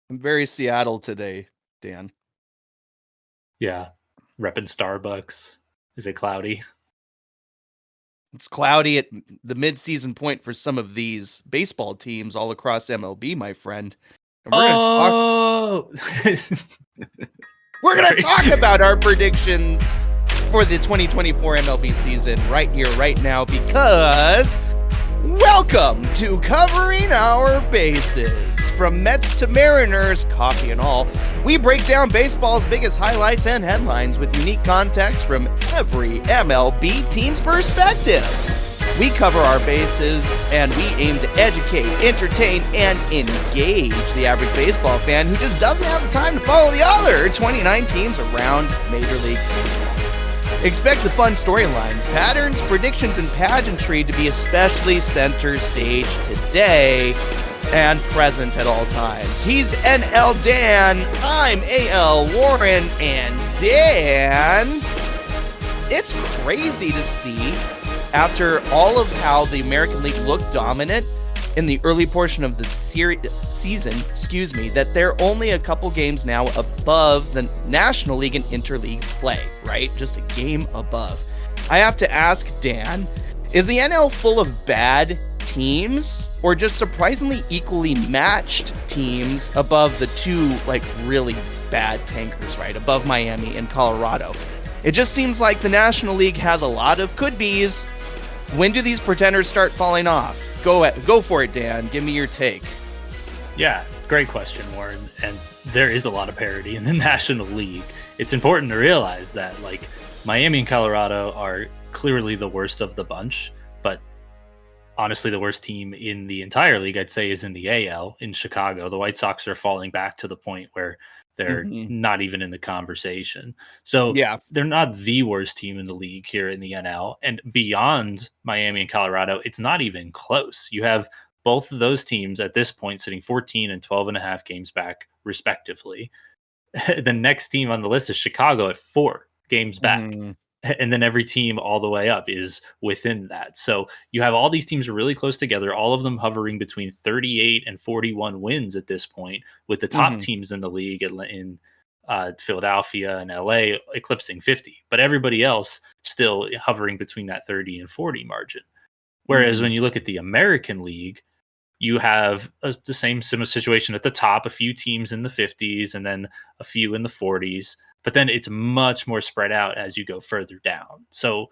I'm very Seattle today, Dan. Yeah. Repping Starbucks. Is it cloudy? It's cloudy at the midseason point for some of these baseball teams all across MLB, my friend. And Oh! we're gonna Sorry. talk about our predictions for the 2024 MLB season right here, right now, because welcome to Covering Our Bases. From Mets to Mariners, coffee and all, we break down baseball's biggest highlights and headlines with unique context from every MLB team's perspective. We cover our bases and we aim to educate, entertain, and engage the average baseball fan who just doesn't have the time to follow the other 29 teams around Major League Baseball. Expect the fun storylines, patterns, predictions, and pageantry to be especially center stage today and present at all times. He's NL Dan, I'm AL Warren, and Dan, it's crazy to see after all of how the American League looked dominant in the early portion of the season, that they're only a couple games now above the National League and Interleague play, right? Just a game above. I have to ask Dan, is the NL full of bad teams or just surprisingly equally matched teams above the two really bad tankers, right? Above Miami and Colorado. It just seems like the National League has a lot of could-be's. When do these pretenders start falling off? Go for it, Dan. Give me your take. Yeah, great question, Warren. And there is a lot of parity in the National League. It's important to realize that, Miami and Colorado are clearly the worst of the bunch, but honestly, the worst team in the entire league, I'd say, is in the AL in Chicago. The White Sox are falling back to the point where they're not even in the conversation. So yeah, they're not the worst team in the league here in the NL. And beyond Miami and Colorado, it's not even close. You have both of those teams at this point sitting 14 and 12 and a half games back, respectively. The next team on the list is Chicago at 4 games back. And then every team all the way up is within that. So you have all these teams really close together, all of them hovering between 38 and 41 wins at this point, with the top teams in the league in Philadelphia and LA eclipsing 50. But everybody else still hovering between that 30 and 40 margin. Whereas when you look at the American League, you have the same similar situation at the top, a few teams in the 50s and then a few in the 40s. But then it's much more spread out as you go further down. So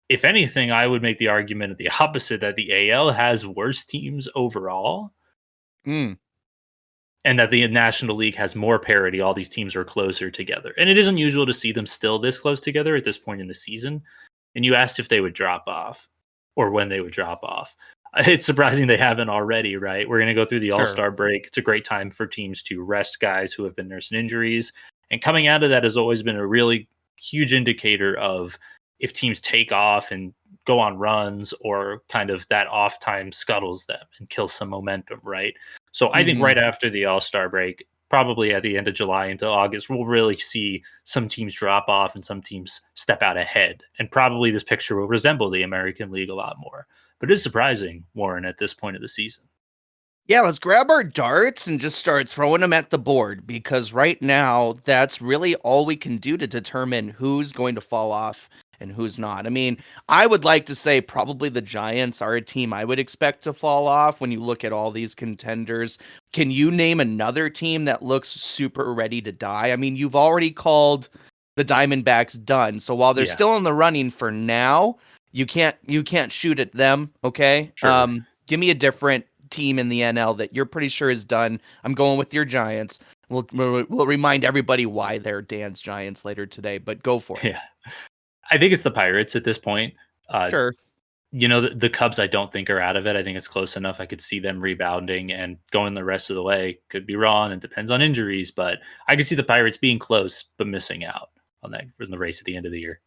if anything, I would make the argument of the opposite, that the AL has worse teams overall. And that the National League has more parity. All these teams are closer together. And it is unusual to see them still this close together at this point in the season. And you asked if they would drop off or when they would drop off. It's surprising they haven't already, right? We're going to go through the All-Star break. It's a great time for teams to rest guys who have been nursing injuries. And coming out of that has always been a really huge indicator of if teams take off and go on runs, or kind of that off time scuttles them and kills some momentum, right? So I think right after the All-Star break, probably at the end of July into August, we'll really see some teams drop off and some teams step out ahead. And probably this picture will resemble the American League a lot more. But it is surprising, Warren, at this point of the season. Yeah, let's grab our darts and just start throwing them at the board, because right now that's really all we can do to determine who's going to fall off and who's not. I mean, I would like to say probably the Giants are a team I would expect to fall off when you look at all these contenders. Can you name another team that looks super ready to die? I mean, you've already called the Diamondbacks done. So while they're still in the running for now, you can't shoot at them, okay? Sure. Give me a different team in the NL that you're pretty sure is done. I'm going with your Giants. We'll remind everybody why they're Dan's Giants later today, but go for it. Yeah. I think it's the Pirates at this point. Sure. You know, the Cubs, I don't think are out of it. I think it's close enough. I could see them rebounding and going the rest of the way. Could be wrong. It depends on injuries, but I could see the Pirates being close, but missing out on that in the race at the end of the year.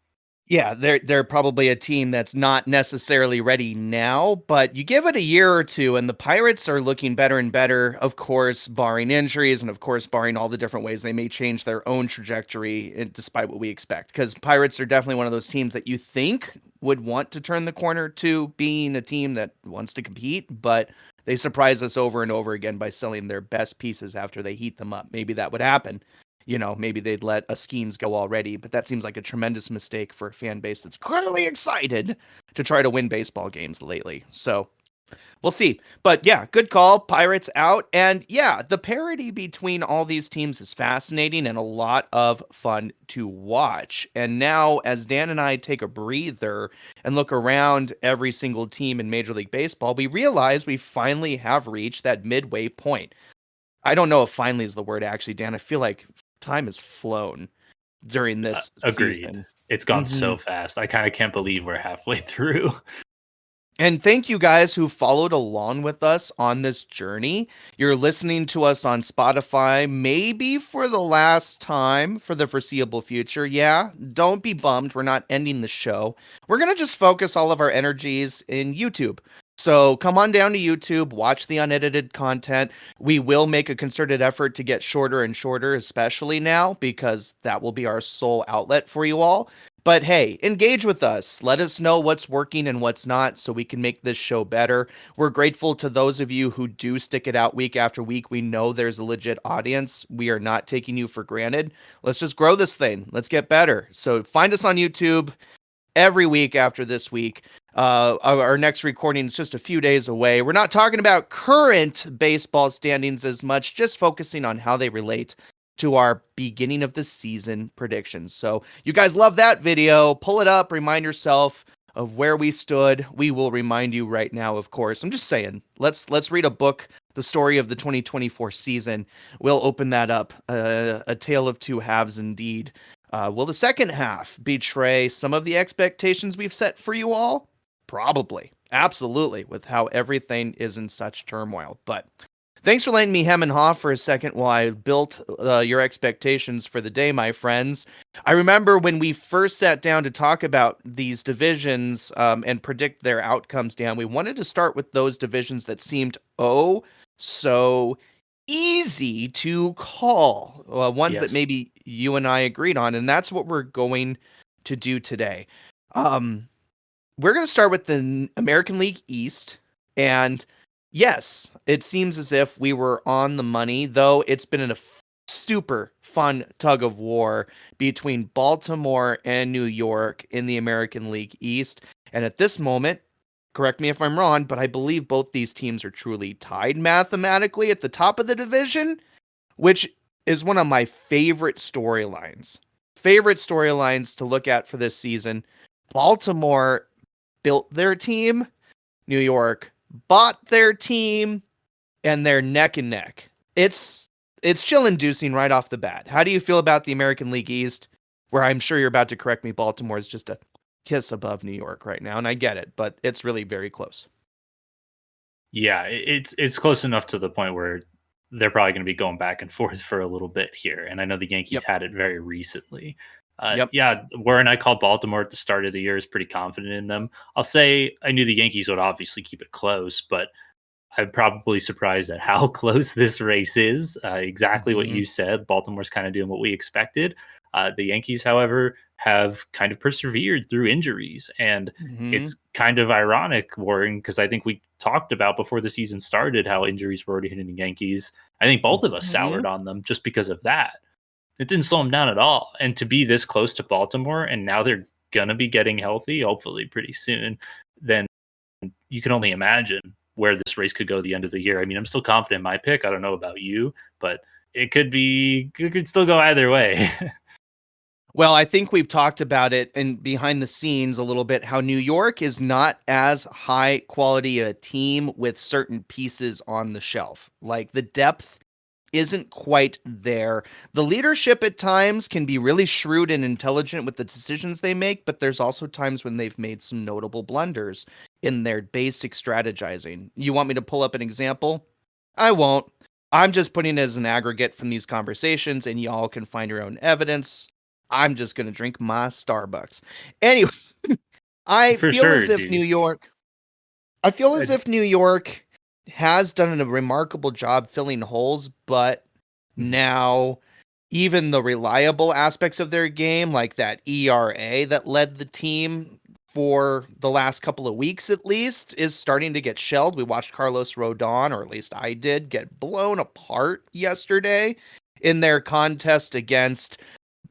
Yeah, they're probably a team that's not necessarily ready now, but you give it a year or two and the Pirates are looking better and better, of course, barring injuries and of course barring all the different ways they may change their own trajectory despite what we expect. Because Pirates are definitely one of those teams that you think would want to turn the corner to being a team that wants to compete, but they surprise us over and over again by selling their best pieces after they heat them up. Maybe that would happen. Maybe they'd let a Skeens go already, but that seems like a tremendous mistake for a fan base that's clearly excited to try to win baseball games lately. So we'll see. But yeah, good call. Pirates out. And yeah, the parity between all these teams is fascinating and a lot of fun to watch. And now, as Dan and I take a breather and look around every single team in Major League Baseball, we realize we finally have reached that midway point. I don't know if finally is the word, actually, Dan. I feel like time has flown during this Agreed. season. It's gone so fast. I kind of can't believe we're halfway through. And thank you guys who followed along with us on this journey. You're listening to us on Spotify, maybe for the last time for the foreseeable future. Yeah, don't be bummed. We're not ending the show. We're going to just focus all of our energies in YouTube. So come on down to YouTube, watch the unedited content. We will make a concerted effort to get shorter and shorter, especially now, because that will be our sole outlet for you all. But hey, engage with us. Let us know what's working and what's not so we can make this show better. We're grateful to those of you who do stick it out week after week. We know there's a legit audience. We are not taking you for granted. Let's just grow this thing. Let's get better. So find us on YouTube every week after this week. Our next recording is just a few days away. We're not talking about current baseball standings as much, just focusing on how they relate to our beginning of the season predictions. So you guys love that video. Pull it up, remind yourself of where we stood. We will remind you right now, of course. I'm just saying, let's read a book, the story of the 2024 season. We'll open that up. A tale of two halves indeed. Will the second half betray some of the expectations we've set for you all? Probably. Absolutely, with how everything is in such turmoil. But thanks for letting me hem and haw for a second while I built your expectations for the day, my friends. I remember when we first sat down to talk about these divisions and predict their outcomes, Dan, we wanted to start with those divisions that seemed so easy to call, ones that maybe you and I agreed on, and that's what we're going to do today. We're going to start with the American League East, and yes, it seems as if we were on the money, though it's been a super fun tug of war between Baltimore and New York in the American League East. And at this moment, correct me if I'm wrong, but I believe both these teams are truly tied mathematically at the top of the division, which is one of my favorite storylines. Favorite storylines to look at for this season. Baltimore built their team. New York bought their team, and they're neck and neck. It's chill-inducing right off the bat. How do you feel about the American League East, where I'm sure you're about to correct me, Baltimore is just a kiss above New York right now, and I get it, but it's really very close. Yeah, it's close enough to the point where they're probably going to be going back and forth for a little bit here, and I know the Yankees had it very recently. Yeah, wherein I called Baltimore at the start of the year is pretty confident in them. I'll say I knew the Yankees would obviously keep it close, but I'm probably surprised at how close this race is. Exactly what you said. Baltimore's kind of doing what we expected. The Yankees, however, have kind of persevered through injuries. And it's kind of ironic, Warren, because I think we talked about before the season started how injuries were already hitting the Yankees. I think both of us soured on them just because of that. It didn't slow them down at all. And to be this close to Baltimore, and now they're going to be getting healthy, hopefully pretty soon, then you can only imagine where this race could go at the end of the year. I mean, I'm still confident in my pick. I don't know about you, but it could still go either way. Well, I think we've talked about it and behind the scenes a little bit, how New York is not as high quality a team with certain pieces on the shelf. Like the depth isn't quite there. The leadership at times can be really shrewd and intelligent with the decisions they make, but there's also times when they've made some notable blunders in their basic strategizing. You want me to pull up an example? I won't. I'm just putting it as an aggregate from these conversations, and y'all can find your own evidence. I'm just going to drink my Starbucks. Anyways, I feel as if New York has done a remarkable job filling holes, but now even the reliable aspects of their game, like that ERA that led the team for the last couple of weeks at least is starting to get shelled. We watched Carlos Rodon, or at least I did, get blown apart yesterday in their contest against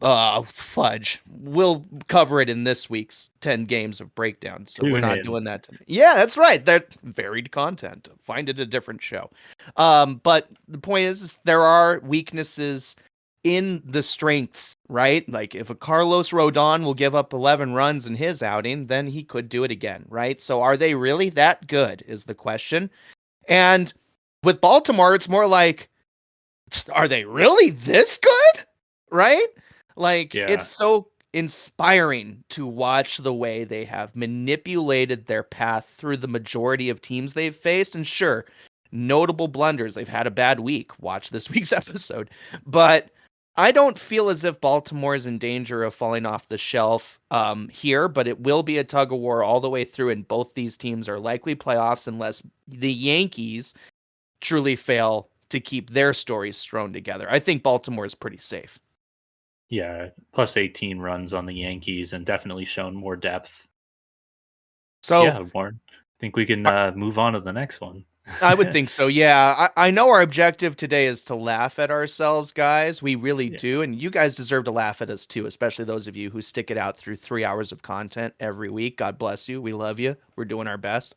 fudge. We'll cover it in this week's 10 games of breakdown, so we're not doing that tonight. Yeah, that's right. That varied content. Find it a different show. But the point is there are weaknesses in the strengths, right? Like if a Carlos Rodon will give up 11 runs in his outing, then he could do it again, right? So are they really that good is the question. And with Baltimore, it's more like, are they really this good? Right? Like it's so inspiring to watch the way they have manipulated their path through the majority of teams they've faced. And sure, notable blunders. They've had a bad week. Watch this week's episode. But I don't feel as if Baltimore is in danger of falling off the shelf here, but it will be a tug of war all the way through, and both these teams are likely playoffs unless the Yankees truly fail to keep their stories thrown together. I think Baltimore is pretty safe. Yeah, plus 18 runs on the Yankees and definitely shown more depth. So yeah, Warren, I think we can move on to the next one. I would think so. Yeah. I know our objective today is to laugh at ourselves, guys. We really do. And you guys deserve to laugh at us too, especially those of you who stick it out through 3 hours of content every week. God bless you. We love you. We're doing our best.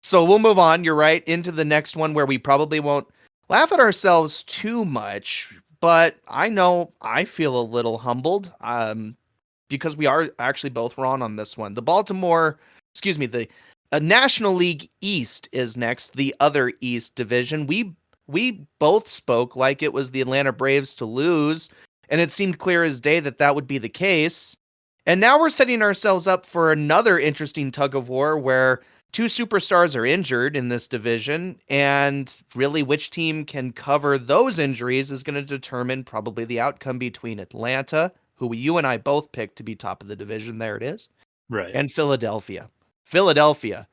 So we'll move on. You're right. Into the next one where we probably won't laugh at ourselves too much, but I know I feel a little humbled because we are actually both wrong on this one. The National League East is next, the other East division. We both spoke like it was the Atlanta Braves to lose, and it seemed clear as day that would be the case. And now we're setting ourselves up for another interesting tug of war where two superstars are injured in this division, and really which team can cover those injuries is going to determine probably the outcome between Atlanta, who you and I both picked to be top of the division. There it is. Right. And Philadelphia. Philadelphia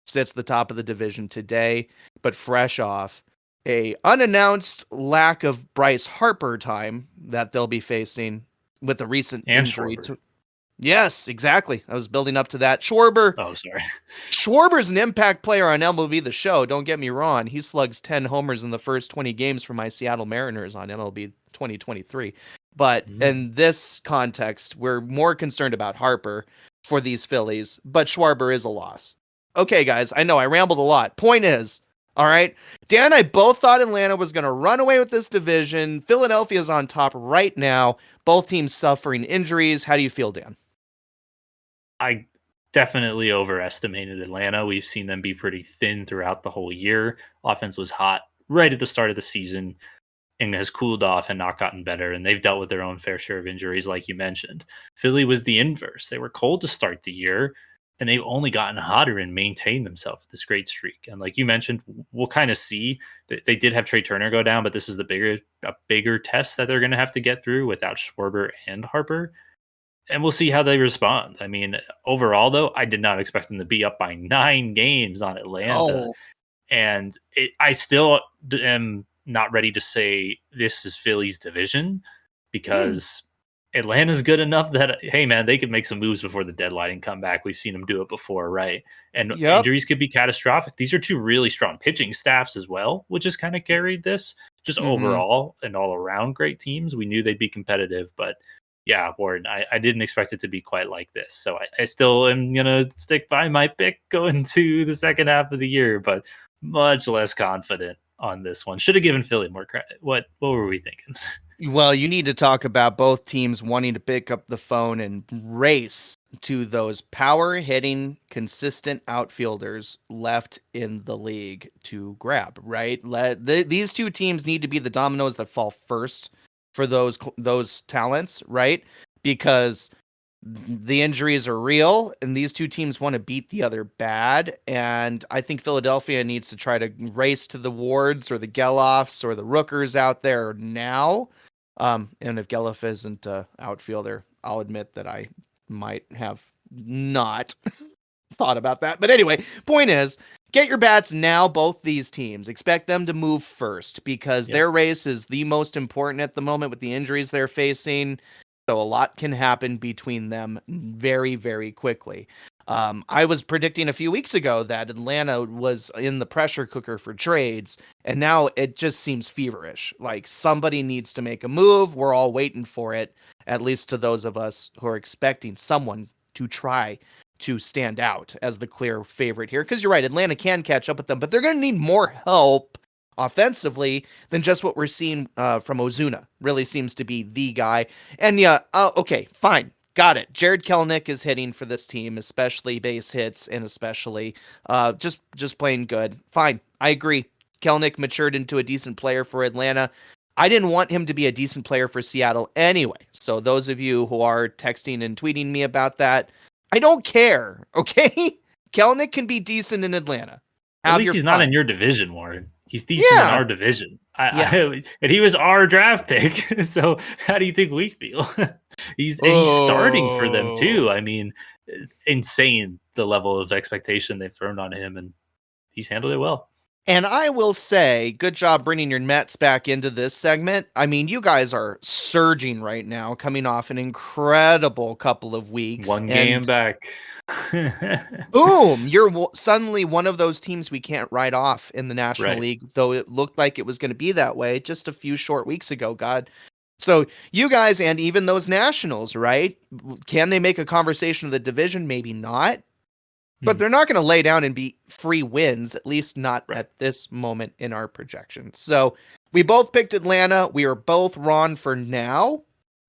sits the top of the division today, but fresh off a unannounced lack of Bryce Harper time that they'll be facing with a recent injury. Yes, exactly. I was building up to that. Schwarber. Oh, sorry. Schwarber's an impact player on MLB The Show. Don't get me wrong. He slugs 10 homers in the first 20 games for my Seattle Mariners on MLB 2023. But in this context, we're more concerned about Harper for these Phillies, but Schwarber is a loss. Okay, guys, I know I rambled a lot. Point is, all right, Dan and I both thought Atlanta was going to run away with this division. Philadelphia's on top right now. Both teams suffering injuries. How do you feel, Dan? I definitely overestimated Atlanta. We've seen them be pretty thin throughout the whole year. Offense was hot right at the start of the season and has cooled off and not gotten better. And they've dealt with their own fair share of injuries, like you mentioned. Philly was the inverse. They were cold to start the year, and they've only gotten hotter and maintained themselves with this great streak. And like you mentioned, we'll kind of see that they did have Trey Turner go down, but this is a bigger test that they're going to have to get through without Schwarber and Harper. And we'll see how they respond. I mean, overall, though, I did not expect them to be up by 9 games on Atlanta. And I still am not ready to say this is Philly's division because Atlanta's good enough that, hey, man, they could make some moves before the deadline and come back. We've seen them do it before, right? And injuries could be catastrophic. These are two really strong pitching staffs as well, which has kind of carried this. Just overall and all around great teams. We knew they'd be competitive, but yeah, Warren, I didn't expect it to be quite like this. So I still am going to stick by my pick going to the second half of the year, but much less confident on this one. Should have given Philly more credit. What were we thinking? Well, you need to talk about both teams wanting to pick up the phone and race to those power-hitting, consistent outfielders left in the league to grab, right? These two teams need to be the dominoes that fall first for those talents, right? Because the injuries are real, and these two teams want to beat the other bad. And I think Philadelphia needs to try to race to the Wards or the Geloffs or the Rookers out there now. And if Geloff isn't an outfielder, I'll admit that I might have not thought about that. But anyway, point is, get your bats now, both these teams. Expect them to move first because their race is the most important at the moment with the injuries they're facing. So a lot can happen between them very, very quickly. I was predicting a few weeks ago that Atlanta was in the pressure cooker for trades, and now it just seems feverish. Like somebody needs to make a move. We're all waiting for it, at least to those of us who are expecting someone to try to stand out as the clear favorite here. Because you're right, Atlanta can catch up with them, but they're going to need more help offensively than just what we're seeing from Ozuna. Really seems to be the guy. And yeah, okay, fine. Got it. Jared Kelenic is hitting for this team, especially base hits and especially just playing good. Fine. I agree. Kelenic matured into a decent player for Atlanta. I didn't want him to be a decent player for Seattle anyway. So those of you who are texting and tweeting me about that, I don't care. Okay? Kelenic can be decent in Atlanta. At least he's not in your division, Warren. He's decent in our division. And he was our draft pick. So how do you think we feel? He's starting for them too. I mean, insane the level of expectation they've thrown on him, and he's handled it well. And I will say, good job bringing your Mets back into this segment. I mean, you guys are surging right now, coming off an incredible couple of weeks. One game back. Boom! You're suddenly one of those teams we can't write off in the National League, though it looked like it was going to be that way just a few short weeks ago, God. So you guys and even those Nationals, right? Can they make a conversation of the division? Maybe not. But they're not going to lay down and be free wins, at least not at this moment in our projections. So we both picked Atlanta. We are both wrong for now.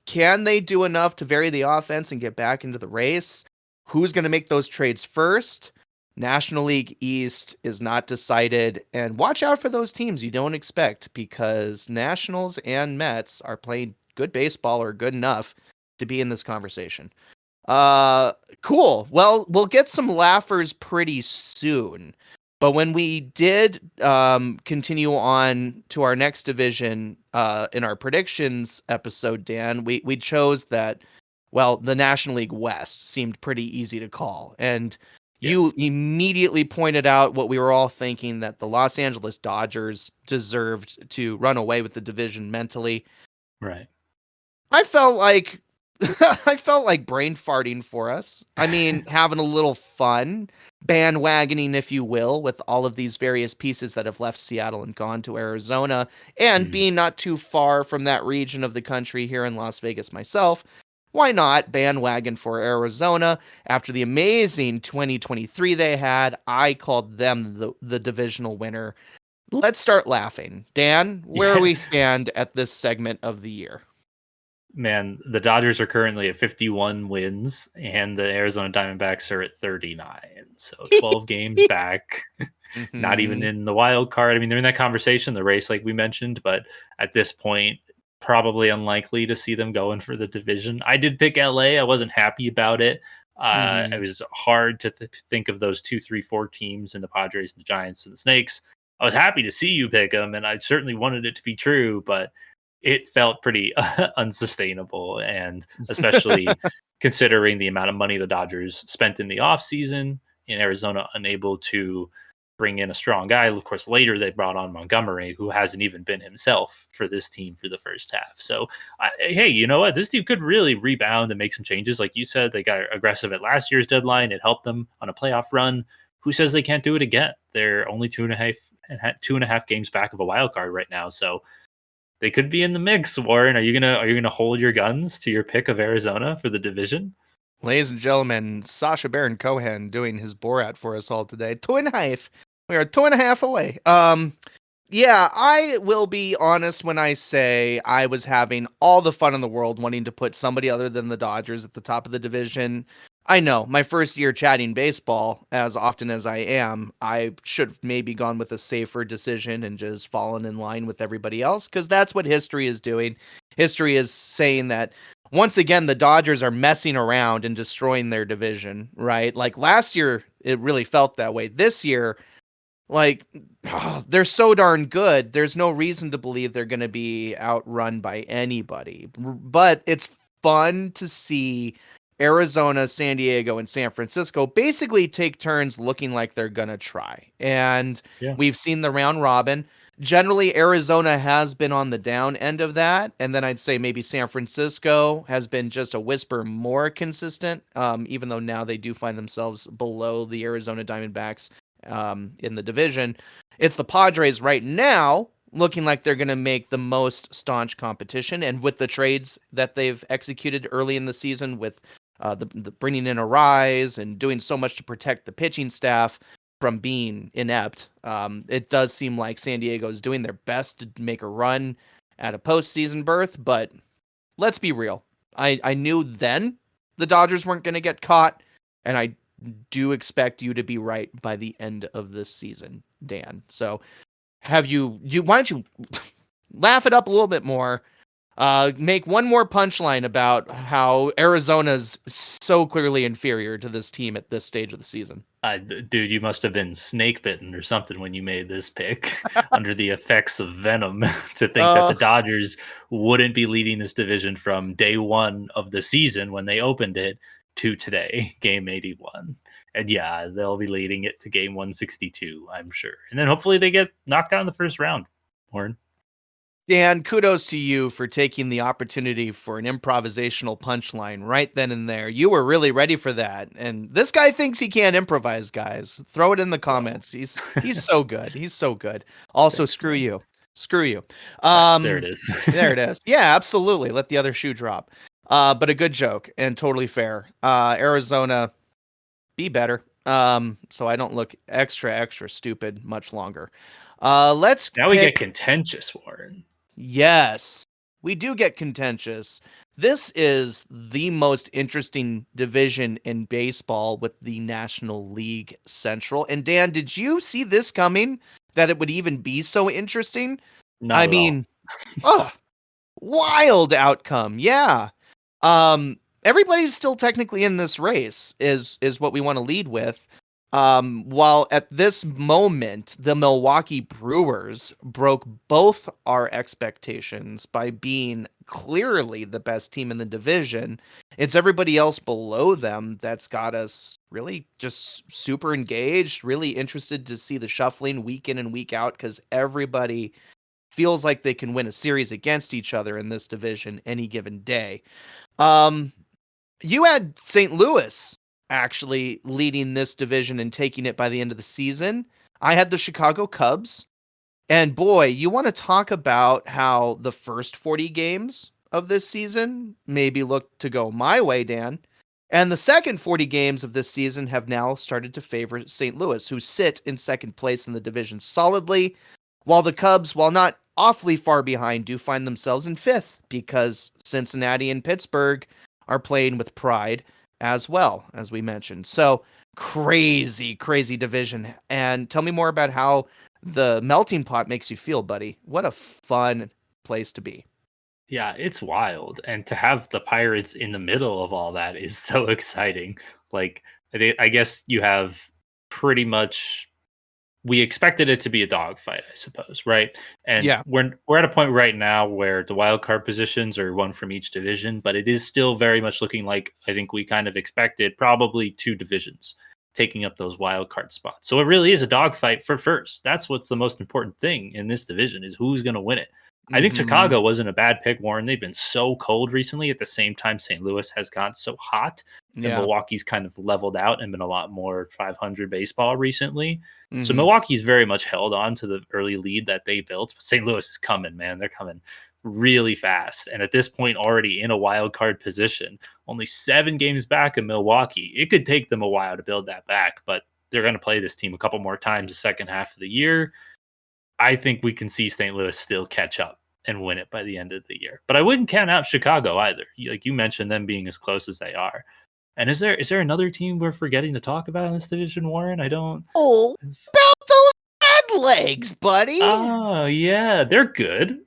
Can they do enough to vary the offense and get back into the race? Who's going to make those trades first? National League East is not decided. And watch out for those teams you don't expect, because Nationals and Mets are playing good baseball or good enough to be in this conversation. Cool. Well, we'll get some laughers pretty soon. But when we did continue on to our next division in our predictions episode, Dan, we chose that, well, the National League West seemed pretty easy to call. And you immediately pointed out what we were all thinking, that the Los Angeles Dodgers deserved to run away with the division mentally. Right. I felt like brain farting for us. I mean, having a little fun, bandwagoning, if you will, with all of these various pieces that have left Seattle and gone to Arizona, and being not too far from that region of the country here in Las Vegas myself. Why not bandwagon for Arizona after the amazing 2023 they had? I called them the divisional winner. Let's start laughing. Dan, where we stand at this segment of the year? Man, the Dodgers are currently at 51 wins, and the Arizona Diamondbacks are at 39. So 12 games back, not even in the wild card. I mean, they're in that conversation, the race, like we mentioned, but at this point, probably unlikely to see them going for the division. I did pick LA. I wasn't happy about it. It was hard to think of those 2, 3, 4 teams in the Padres, and the Giants, and the Snakes. I was happy to see you pick them, and I certainly wanted it to be true, but it felt pretty unsustainable, and especially considering the amount of money the Dodgers spent in the offseason, in Arizona unable to bring in a strong guy. Of course, later they brought on Montgomery, who hasn't even been himself for this team for the first half. So, hey, you know what? This team could really rebound and make some changes. Like you said, they got aggressive at last year's deadline. It helped them on a playoff run. Who says they can't do it again? They're only 2.5 games back of a wild card right now. So they could be in the mix. Warren, are you gonna hold your guns to your pick of Arizona for the division? Ladies and gentlemen, Sacha Baron Cohen doing his Borat for us all today. 2.5. We are 2.5 away. Yeah, I will be honest when I say I was having all the fun in the world wanting to put somebody other than the Dodgers at the top of the division. I know, my first year chatting baseball, as often as I am, I should have maybe gone with a safer decision and just fallen in line with everybody else, because that's what history is doing. History is saying that, once again, the Dodgers are messing around and destroying their division, right? Like last year, it really felt that way. This year, like, they're so darn good, there's no reason to believe they're going to be outrun by anybody. But it's fun to see Arizona, San Diego, and San Francisco basically take turns looking like they're going to try. And we've seen the round robin. Generally, Arizona has been on the down end of that. And then I'd say maybe San Francisco has been just a whisper more consistent, even though now they do find themselves below the Arizona Diamondbacks in the division. It's the Padres right now looking like they're going to make the most staunch competition. And with the trades that they've executed early in the season with the bringing in a rise and doing so much to protect the pitching staff from being inept, it does seem like San Diego is doing their best to make a run at a postseason berth. But let's be real. I knew then the Dodgers weren't going to get caught, and I do expect you to be right by the end of this season, Dan. So why don't you laugh it up a little bit more? Make one more punchline about how Arizona's so clearly inferior to this team at this stage of the season. Dude, you must have been snake bitten or something when you made this pick under the effects of venom to think that the Dodgers wouldn't be leading this division from day one of the season when they opened it to today, game 81. And yeah, they'll be leading it to game 162, I'm sure. And then hopefully they get knocked out in the first round, Warren. Dan, kudos to you for taking the opportunity for an improvisational punchline right then and there. You were really ready for that. And this guy thinks he can't improvise, guys. Throw it in the comments. He's so good. He's so good. Also, Thanks, screw man. you. Screw you. There it is. There it is. Yeah, absolutely. Let the other shoe drop. But a good joke and totally fair. Arizona, be better. So I don't look extra stupid much longer. Let's Now we get contentious, Warren. Yes, we do get contentious. This is the most interesting division in baseball with the National League Central. And Dan, did you see this coming? That it would even be so interesting? Not at all. Wild outcome. Yeah. Everybody's still technically in this race is what we want to lead with. While at this moment, the Milwaukee Brewers broke both our expectations by being clearly the best team in the division. It's everybody else below them that's got us really just super engaged, really interested to see the shuffling week in and week out, because everybody feels like they can win a series against each other in this division any given day. You had St. Louis actually leading this division and taking it by the end of the season. I had the Chicago Cubs. And boy, you want to talk about how the first 40 games of this season maybe look to go my way, Dan. And the second 40 games of this season have now started to favor St. Louis, who sit in second place in the division solidly, while the Cubs, while not awfully far behind, do find themselves in fifth because Cincinnati and Pittsburgh are playing with pride as well, as we mentioned. So crazy division. And tell me more about how the melting pot makes you feel, buddy. What a fun place to be. Yeah, it's wild. And to have the Pirates in the middle of all that is so exciting. Like, I guess you have pretty much, we expected it to be a dogfight, I suppose, right? And yeah, we're at a point right now where the wild card positions are one from each division, but it is still very much looking like I think we kind of expected probably two divisions taking up those wild card spots. So it really is a dogfight for first. That's what's the most important thing in this division is who's going to win it. I think Chicago wasn't a bad pick, Warren. They've been so cold recently. At the same time, St. Louis has gotten so hot. And Milwaukee's kind of leveled out and been a lot more 500 baseball recently. So Milwaukee's very much held on to the early lead that they built. But St. Louis is coming, man. They're coming really fast. And at this point, already in a wild card position, only 7 games back in Milwaukee. It could take them a while to build that back, but they're going to play this team a couple more times the second half of the year. I think we can see St. Louis still catch up and win it by the end of the year. But I wouldn't count out Chicago either. Like you mentioned, them being as close as they are. And is there another team we're forgetting to talk about in this division, Warren? I don't. Oh, about those red legs, buddy. Oh yeah, they're good.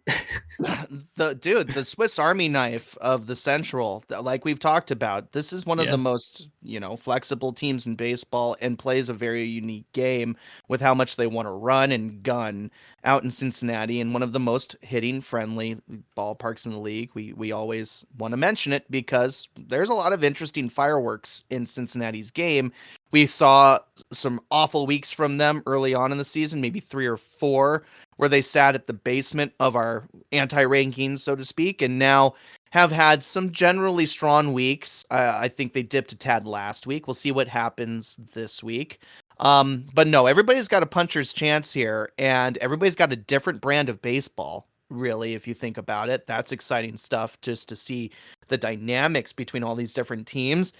The Swiss Army knife of the Central, like we've talked about, this is one of the most, flexible teams in baseball and plays a very unique game with how much they want to run and gun out in Cincinnati, and one of the most hitting friendly ballparks in the league. We always want to mention it because there's a lot of interesting fireworks in Cincinnati's game. We saw some awful weeks from them early on in the season, maybe 3 or 4, where they sat at the basement of our anti-rankings, so to speak, and now have had some generally strong weeks. I think they dipped a tad last week. We'll see what happens this week. But no, everybody's got a puncher's chance here, and everybody's got a different brand of baseball, really, if you think about it. That's exciting stuff just to see the dynamics between all these different teams.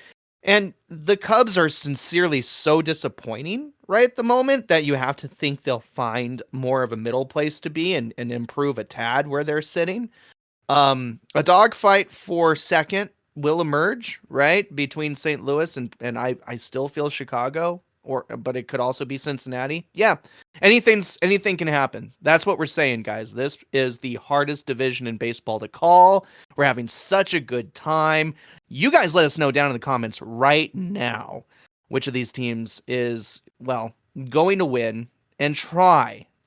And the Cubs are sincerely so disappointing right at the moment that you have to think they'll find more of a middle place to be and improve a tad where they're sitting. A dogfight for second will emerge, right, between St. Louis and I still feel Chicago, but it could also be Cincinnati. Yeah, anything can happen. That's what we're saying, guys. This is the hardest division in baseball to call. We're having such a good time. You guys let us know down in the comments right now which of these teams is, well, going to win, and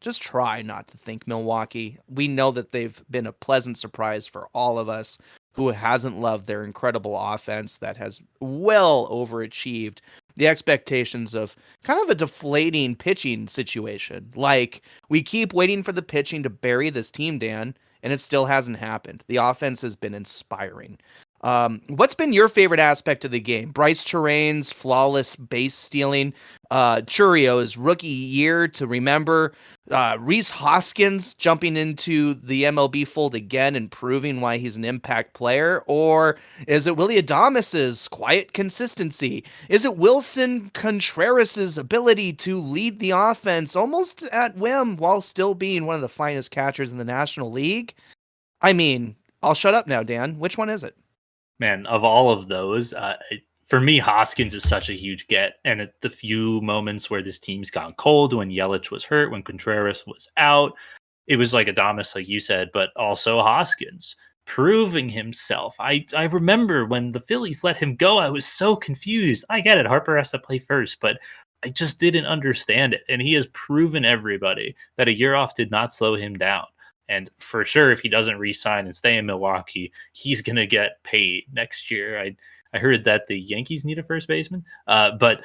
just try not to think Milwaukee. We know that they've been a pleasant surprise for all of us who hasn't loved their incredible offense that has well overachieved the expectations of kind of a deflating pitching situation. Like, we keep waiting for the pitching to bury this team, Dan, and it still hasn't happened. The offense has been inspiring. What's been your favorite aspect of the game? Bryce Terrain's flawless base stealing, Churio's rookie year to remember, Rhys Hoskins jumping into the MLB fold again and proving why he's an impact player, or is it Willy Adames' quiet consistency? Is it Wilson Contreras' ability to lead the offense almost at whim while still being one of the finest catchers in the National League? I mean, I'll shut up now, Dan. Which one is it? Man, of all of those, for me, Hoskins is such a huge get. And at the few moments where this team's gone cold, when Yelich was hurt, when Contreras was out, it was like Adames, like you said, but also Hoskins proving himself. I remember when the Phillies let him go, I was so confused. I get it. Harper has to play first, but I just didn't understand it. And he has proven everybody that a year off did not slow him down. And for sure, if he doesn't re-sign and stay in Milwaukee, he's going to get paid next year. I heard that the Yankees need a first baseman. But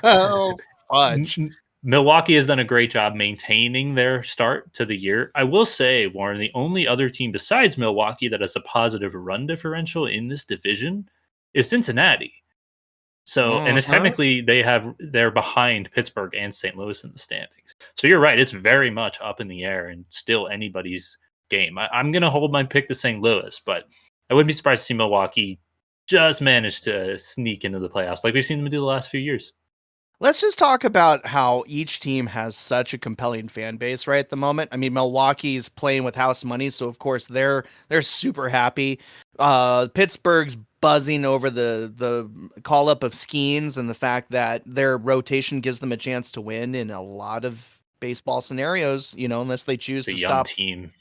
Oh, fudge. Milwaukee has done a great job maintaining their start to the year. I will say, Warren, the only other team besides Milwaukee that has a positive run differential in this division is Cincinnati. So, and technically they're behind Pittsburgh and St. Louis in the standings. So you're right. It's very much up in the air and still anybody's game. I'm going to hold my pick to St. Louis, but I wouldn't be surprised to see Milwaukee just manage to sneak into the playoffs like we've seen them do the last few years. Let's just talk about how each team has such a compelling fan base right at the moment. I mean, Milwaukee's playing with house money, so of course they're super happy. Pittsburgh's buzzing over the call up of Skeens and the fact that their rotation gives them a chance to win in a lot of baseball scenarios, unless they choose to young stop. Team.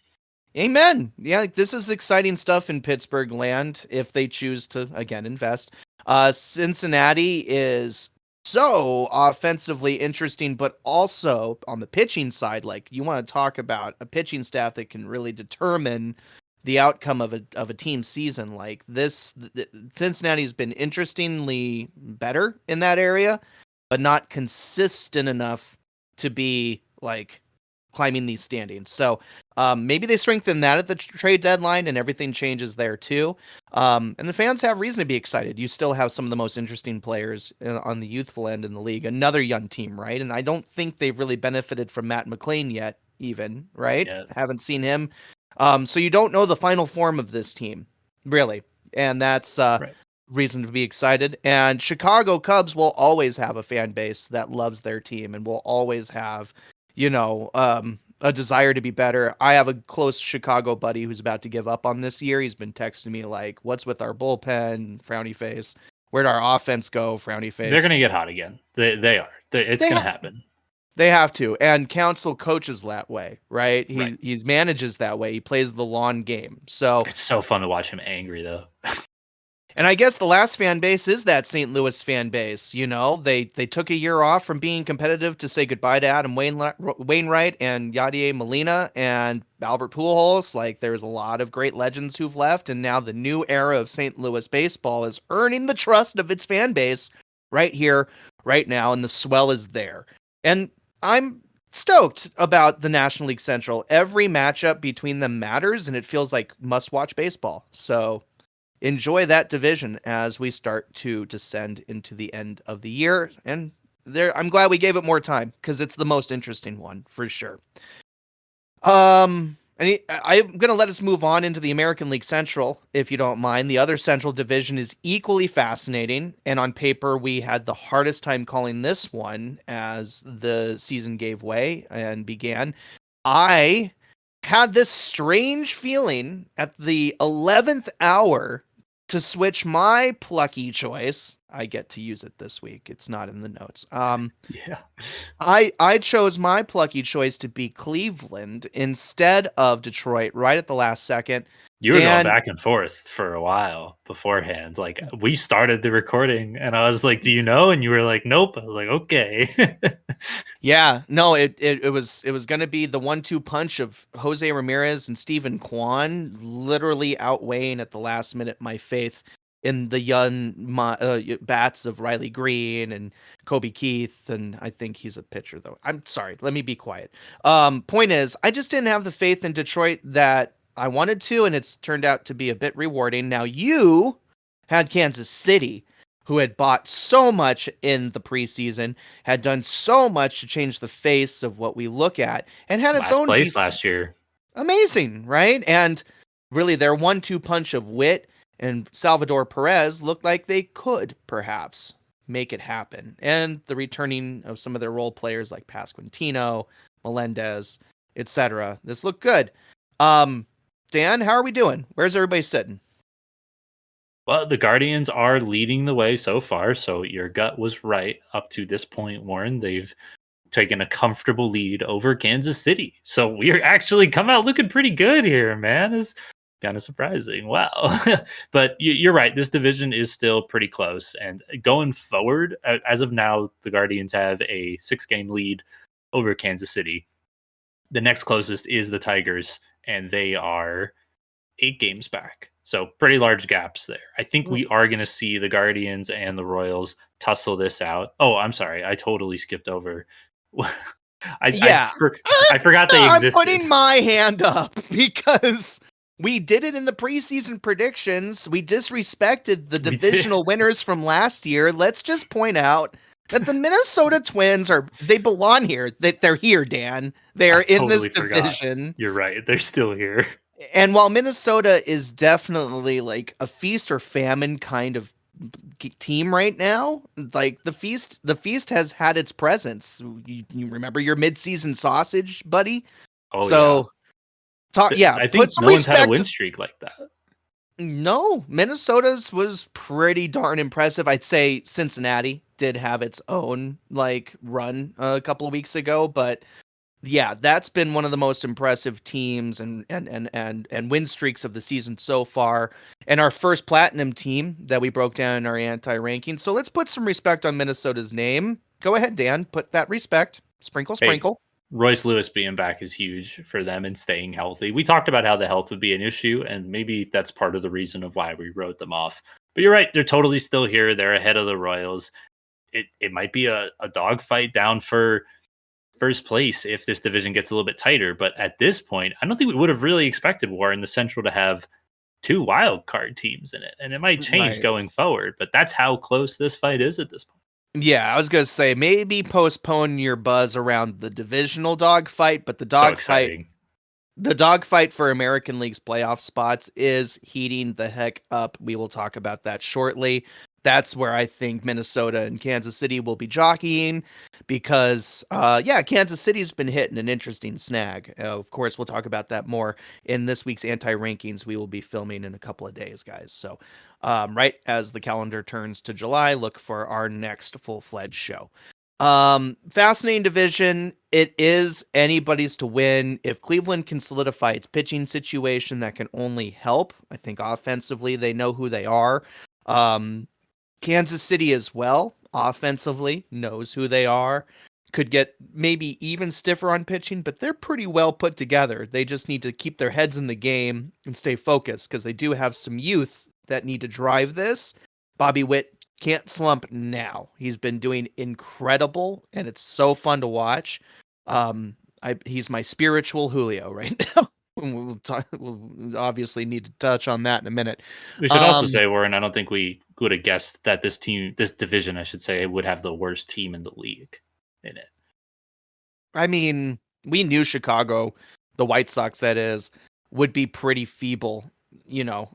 Amen. Yeah, this is exciting stuff in Pittsburgh land if they choose to, again, invest. Cincinnati is so offensively interesting, but also on the pitching side, like, you want to talk about a pitching staff that can really determine the outcome of a team season. Like this, Cincinnati's been interestingly better in that area, but not consistent enough to be like climbing these standings. So maybe they strengthen that at the trade deadline and everything changes there too. And the fans have reason to be excited. You still have some of the most interesting players on the youthful end in the league. Another young team, right? And I don't think they've really benefited from Matt McLean yet, even, right? Yeah. Haven't seen him. So you don't know the final form of this team, really. And that's Right. reason to be excited. And Chicago Cubs will always have a fan base that loves their team and will always have, a desire to be better. I have a close Chicago buddy who's about to give up on this year. He's been texting me like, what's with our bullpen? Frowny face. Where'd our offense go? Frowny face. They're going to get hot again. They are. It's going to happen. They have to. And Council coaches that way, right? Right. He manages that way. He plays the long game. So it's so fun to watch him angry, though. And I guess the last fan base is that St. Louis fan base. They took a year off from being competitive to say goodbye to Adam Wainwright and Yadier Molina and Albert Pujols. Like, there's a lot of great legends who've left, and now the new era of St. Louis baseball is earning the trust of its fan base right here, right now, and the swell is there. And I'm stoked about the National League Central. Every matchup between them matters, and it feels like must-watch baseball. So enjoy that division as we start to descend into the end of the year. And I'm glad we gave it more time because it's the most interesting one for sure. I'm going to let us move on into the American League Central, if you don't mind. The other Central Division is equally fascinating, and on paper, we had the hardest time calling this one as the season gave way and began. I had this strange feeling at the 11th hour to switch my plucky choice. I get to use it this week. It's not in the notes. Yeah. I chose my plucky choice to be Cleveland instead of Detroit right at the last second. You were going Dan, back and forth for a while beforehand. Like, we started the recording and I was like, do you know? And you were like, nope. I was like, okay. yeah, no, it was going to be the 1-2 punch of Jose Ramirez and Steven Kwan literally outweighing at the last minute my faith in the young bats of Riley Green and Kobe Keith, and I think he's a pitcher though. I'm sorry, let me be quiet. Point is, I just didn't have the faith in Detroit that I wanted to, and it's turned out to be a bit rewarding. Now you had Kansas City, who had bought so much in the preseason, had done so much to change the face of what we look at, and had its Last own place last year. amazing, right? And really their 1-2 punch of Witt and Salvador Perez looked like they could perhaps make it happen. And the returning of some of their role players like Pasquantino, Melendez, etc. This looked good. Dan, how are we doing? Where's everybody sitting? Well, the Guardians are leading the way so far, so your gut was right up to this point, Warren. They've taken a comfortable lead over Kansas City. So we're actually come out looking pretty good here, man. It's kind of surprising. Wow. But you're right. This division is still pretty close. And going forward, as of now, the Guardians have a 6-game lead over Kansas City. The next closest is the Tigers, and they are 8 games back. So pretty large gaps there. I think we are going to see the Guardians and the Royals tussle this out. Oh, I'm sorry. I totally skipped over. I forgot they existed. I'm putting my hand up because we did it in the preseason predictions. We disrespected the divisional winners from last year. Let's just point out that the Minnesota Twins they belong here. They're here, Dan. They're in this division. You're right. They're still here. And while Minnesota is definitely like a feast or famine kind of team right now, like the feast has had its presence. You remember your midseason sausage, buddy? Oh, so yeah. I think no one's had a win streak like that. No, Minnesota's was pretty darn impressive. I'd say Cincinnati did have its own like run a couple of weeks ago, but yeah, that's been one of the most impressive teams and win streaks of the season so far. And our first platinum team that we broke down in our anti-ranking. So let's put some respect on Minnesota's name. Go ahead, Dan. Put that respect. Sprinkle, sprinkle. Hey, Royce Lewis being back is huge for them and staying healthy. We talked about how the health would be an issue, and maybe that's part of the reason of why we wrote them off. But you're right. They're totally still here. They're ahead of the Royals. It might be a dogfight down for first place if this division gets a little bit tighter. But at this point, I don't think we would have really expected Warren the Central to have 2 wild card teams in it. And it might change going forward, but that's how close this fight is at this point. Yeah, I was going to say maybe postpone your buzz around the divisional dogfight, but the dogfight for American League's playoff spots is heating the heck up. We will talk about that shortly. That's where I think Minnesota and Kansas City will be jockeying because, Kansas City's been hitting an interesting snag. Of course, we'll talk about that more in this week's anti-rankings we will be filming in a couple of days, guys. So right as the calendar turns to July, look for our next full-fledged show. Fascinating division. It is anybody's to win. If Cleveland can solidify its pitching situation, that can only help. I think offensively, they know who they are. Kansas City as well, offensively, knows who they are. Could get maybe even stiffer on pitching, but they're pretty well put together. They just need to keep their heads in the game and stay focused because they do have some youth that need to drive this. Bobby Witt can't slump now. He's been doing incredible, and it's so fun to watch. He's my spiritual Julio right now. We'll obviously need to touch on that in a minute. We should also say, Warren, I don't think we would have guessed that this division, I should say, would have the worst team in the league in it. I mean, we knew Chicago, the White Sox, that is, would be pretty feeble,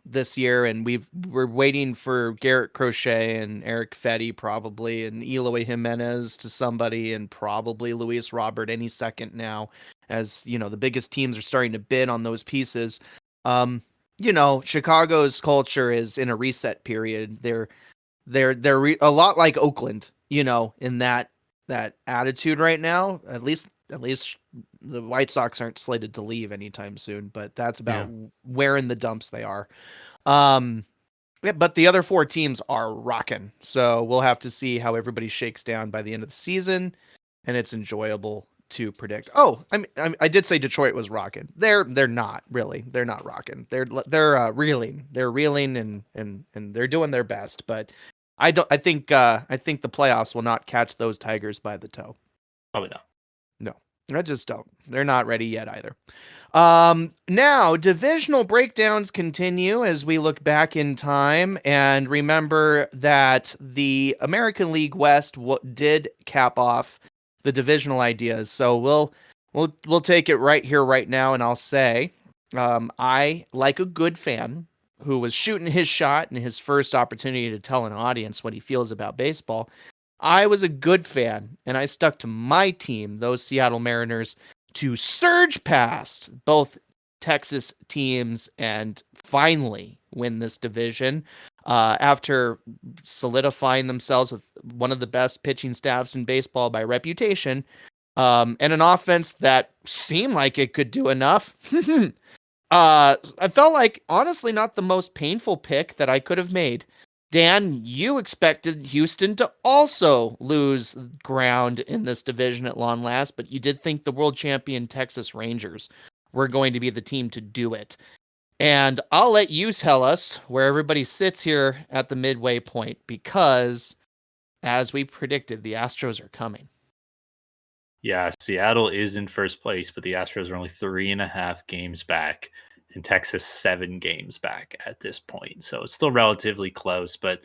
this year, and we're waiting for Garrett Crochet and Eric Fetty probably, and Eloy Jimenez to somebody, and probably Luis Robert any second now, as the biggest teams are starting to bid on those pieces. Chicago's culture is in a reset period. They're a lot like Oakland, in that attitude right now. At least the White Sox aren't slated to leave anytime soon, but that's about where in the dumps they are. But the other 4 teams are rocking. So we'll have to see how everybody shakes down by the end of the season, and it's enjoyable to predict. Oh, I did say Detroit was rocking. They're not really. They're not rocking. They're reeling. They're reeling and they're doing their best, but I think the playoffs will not catch those Tigers by the toe. Probably not. No, I just don't. They're not ready yet either. Now, divisional breakdowns continue as we look back in time and remember that the American League West did cap off the divisional ideas. So we'll take it right here, right now, and I'll say, I, like a good fan who was shooting his shot in his first opportunity to tell an audience what he feels about baseball, I was a good fan, and I stuck to my team, those Seattle Mariners, to surge past both Texas teams and finally win this division after solidifying themselves with one of the best pitching staffs in baseball by reputation, and an offense that seemed like it could do enough. I felt like, honestly, not the most painful pick that I could have made. Dan, you expected Houston to also lose ground in this division at long last, but you did think the world champion Texas Rangers were going to be the team to do it. And I'll let you tell us where everybody sits here at the midway point, because, as we predicted, the Astros are coming. Yeah, Seattle is in first place, but the Astros are only 3.5 games back, and Texas 7 games back at this point. So it's still relatively close, but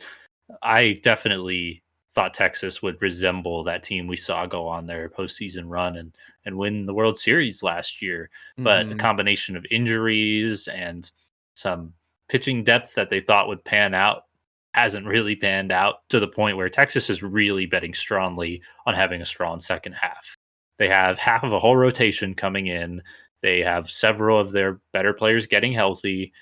I definitely thought Texas would resemble that team we saw go on their postseason run and win the World Series last year. But a combination of injuries and some pitching depth that they thought would pan out hasn't really panned out, to the point where Texas is really betting strongly on having a strong second half. They have half of a whole rotation coming in. They have several of their better players getting healthy.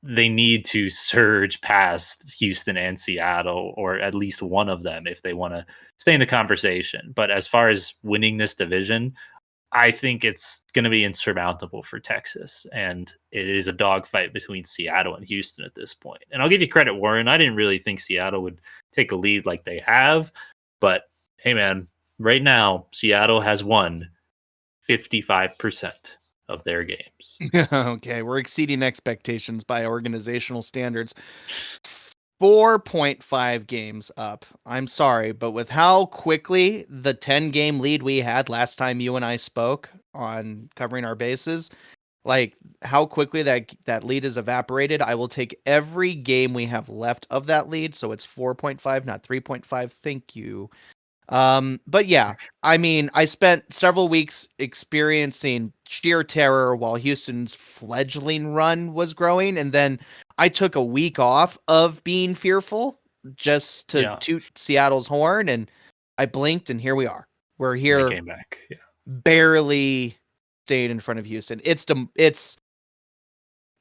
They need to surge past Houston and Seattle, or at least one of them, if they want to stay in the conversation. But as far as winning this division, I think it's going to be insurmountable for Texas. And it is a dogfight between Seattle and Houston at this point. And I'll give you credit, Warren. I didn't really think Seattle would take a lead like they have. But hey, man, right now, Seattle has won 55% of their games. Okay, we're exceeding expectations by organizational standards. 4.5 games up. I'm sorry, but with how quickly the 10-game lead we had last time you and I spoke on covering our bases, like how quickly that lead has evaporated, I will take every game we have left of that lead. So it's 4.5, not 3.5. Thank you. But yeah, I mean, I spent several weeks experiencing sheer terror while Houston's fledgling run was growing, and then I took a week off of being fearful just to toot Seattle's horn, and I blinked, and here we are. We're here. They came back. Yeah. Barely stayed in front of Houston. It's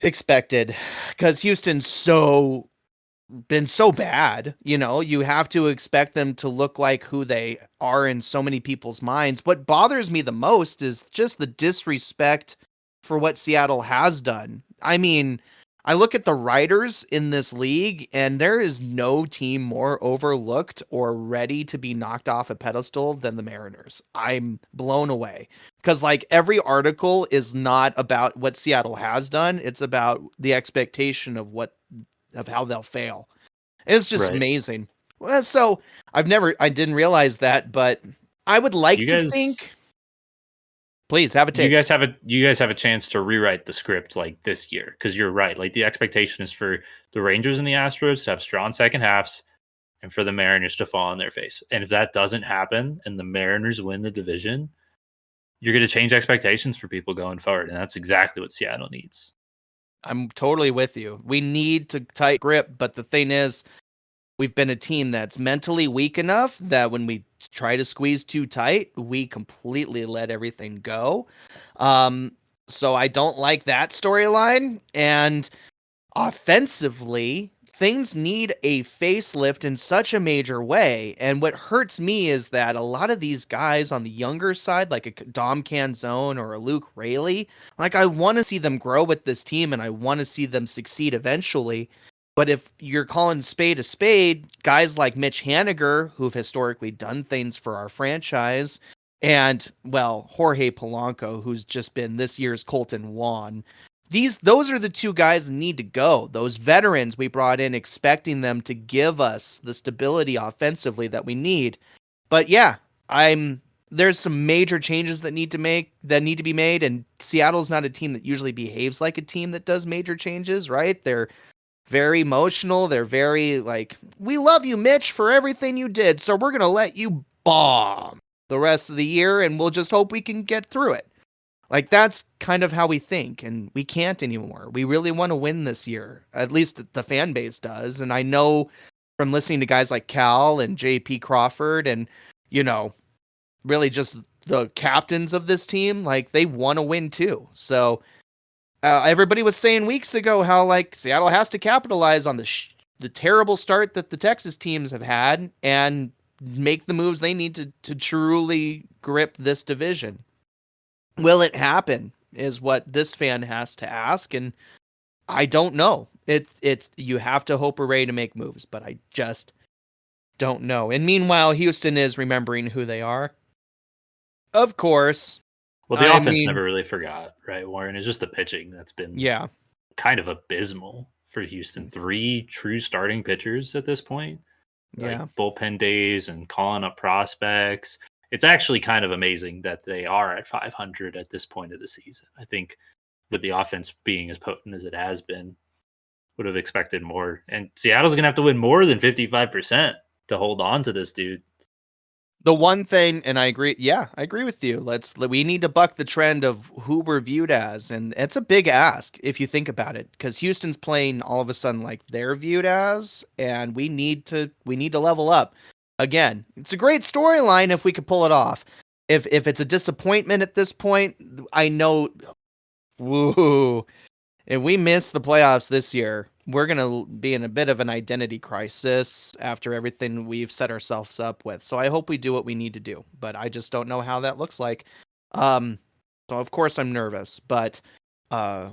expected, because Houston's been so bad. You have to expect them to look like who they are in so many people's minds. What bothers me the most is just the disrespect for what Seattle has done. I mean, I look at the writers in this league, and there is no team more overlooked or ready to be knocked off a pedestal than the Mariners. I'm blown away, because like every article is not about what Seattle has done. It's about the expectation of how they'll fail. It's just amazing. Well, so I didn't realize that, but I would like to think Please have a take. You guys have a chance to rewrite the script like this year, because you're right. Like the expectation is for the Rangers and the Astros to have strong second halves and for the Mariners to fall on their face. And if that doesn't happen and the Mariners win the division, you're going to change expectations for people going forward. And that's exactly what Seattle needs. I'm totally with you. We need to tight grip, but the thing is, we've been a team that's mentally weak enough that when we try to squeeze too tight, we completely let everything go. So I don't like that storyline. And offensively, things need a facelift in such a major way. And what hurts me is that a lot of these guys on the younger side, like a Dom Canzone or a Luke Raley, like I want to see them grow with this team and I want to see them succeed eventually. But if you're calling spade a spade, guys like Mitch Haniger, who've historically done things for our franchise, and, well, Jorge Polanco, who's just been this year's Colton Wong, those are the two guys that need to go. Those veterans we brought in expecting them to give us the stability offensively that we need. But yeah, there's some major changes that need to be made, and Seattle's not a team that usually behaves like a team that does major changes, right? They're very emotional. They're very like, we love you, Mitch, for everything you did, so we're going to let you bomb the rest of the year, and we'll just hope we can get through it. Like, that's kind of how we think, and we can't anymore. We really want to win this year. At least the fan base does, and I know from listening to guys like Cal and JP Crawford and, really just the captains of this team, like, they want to win too. So everybody was saying weeks ago how like Seattle has to capitalize on the terrible start that the Texas teams have had and make the moves they need to truly grip this division. Will it happen is what this fan has to ask, and I don't know. It's you have to hope we're ready to make moves, but I just don't know. And meanwhile, Houston is remembering who they are. Of course. Well, the offense never really forgot, right, Warren? It's just the pitching that's been kind of abysmal for Houston. 3 true starting pitchers at this point. Like bullpen days and calling up prospects. It's actually kind of amazing that they are at 500 at this point of the season. I think with the offense being as potent as it has been, would have expected more. And Seattle's going to have to win more than 55% to hold on to this dude. The one thing, and I agree with you. We need to buck the trend of who we're viewed as, and it's a big ask if you think about it, because Houston's playing all of a sudden like they're viewed as, and we need to level up. Again, it's a great storyline if we could pull it off. If it's a disappointment at this point, I know, if we miss the playoffs this year, we're going to be in a bit of an identity crisis after everything we've set ourselves up with. So I hope we do what we need to do, but I just don't know how that looks like. So of course I'm nervous, but I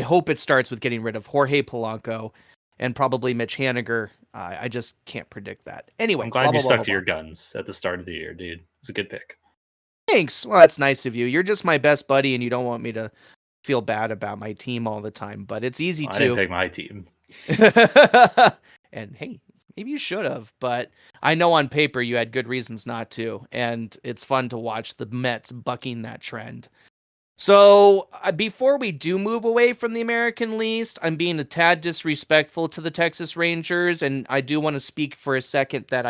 hope it starts with getting rid of Jorge Polanco and probably Mitch Haniger. I just can't predict that. Anyway, I'm glad you stuck to your guns at the start of the year, dude. It's a good pick. Thanks. Well, that's nice of you. You're just my best buddy, and you don't want me to feel bad about my team all the time, but it's easy to. I didn't pick my team. And hey, maybe you should have, but I know on paper you had good reasons not to, and it's fun to watch the Mets bucking that trend. So before we do move away from the American Least, I'm being a tad disrespectful to the Texas Rangers, and I do want to speak for a second that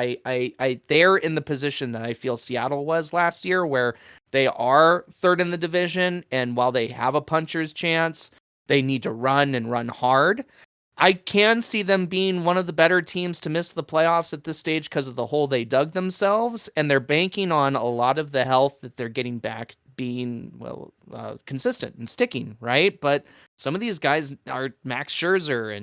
they're in the position that I feel Seattle was last year, where they are third in the division, and while they have a puncher's chance, they need to run and run hard. I can see them being one of the better teams to miss the playoffs at this stage because of the hole they dug themselves, and they're banking on a lot of the health that they're getting back being consistent and sticking, right? But some of these guys are Max Scherzer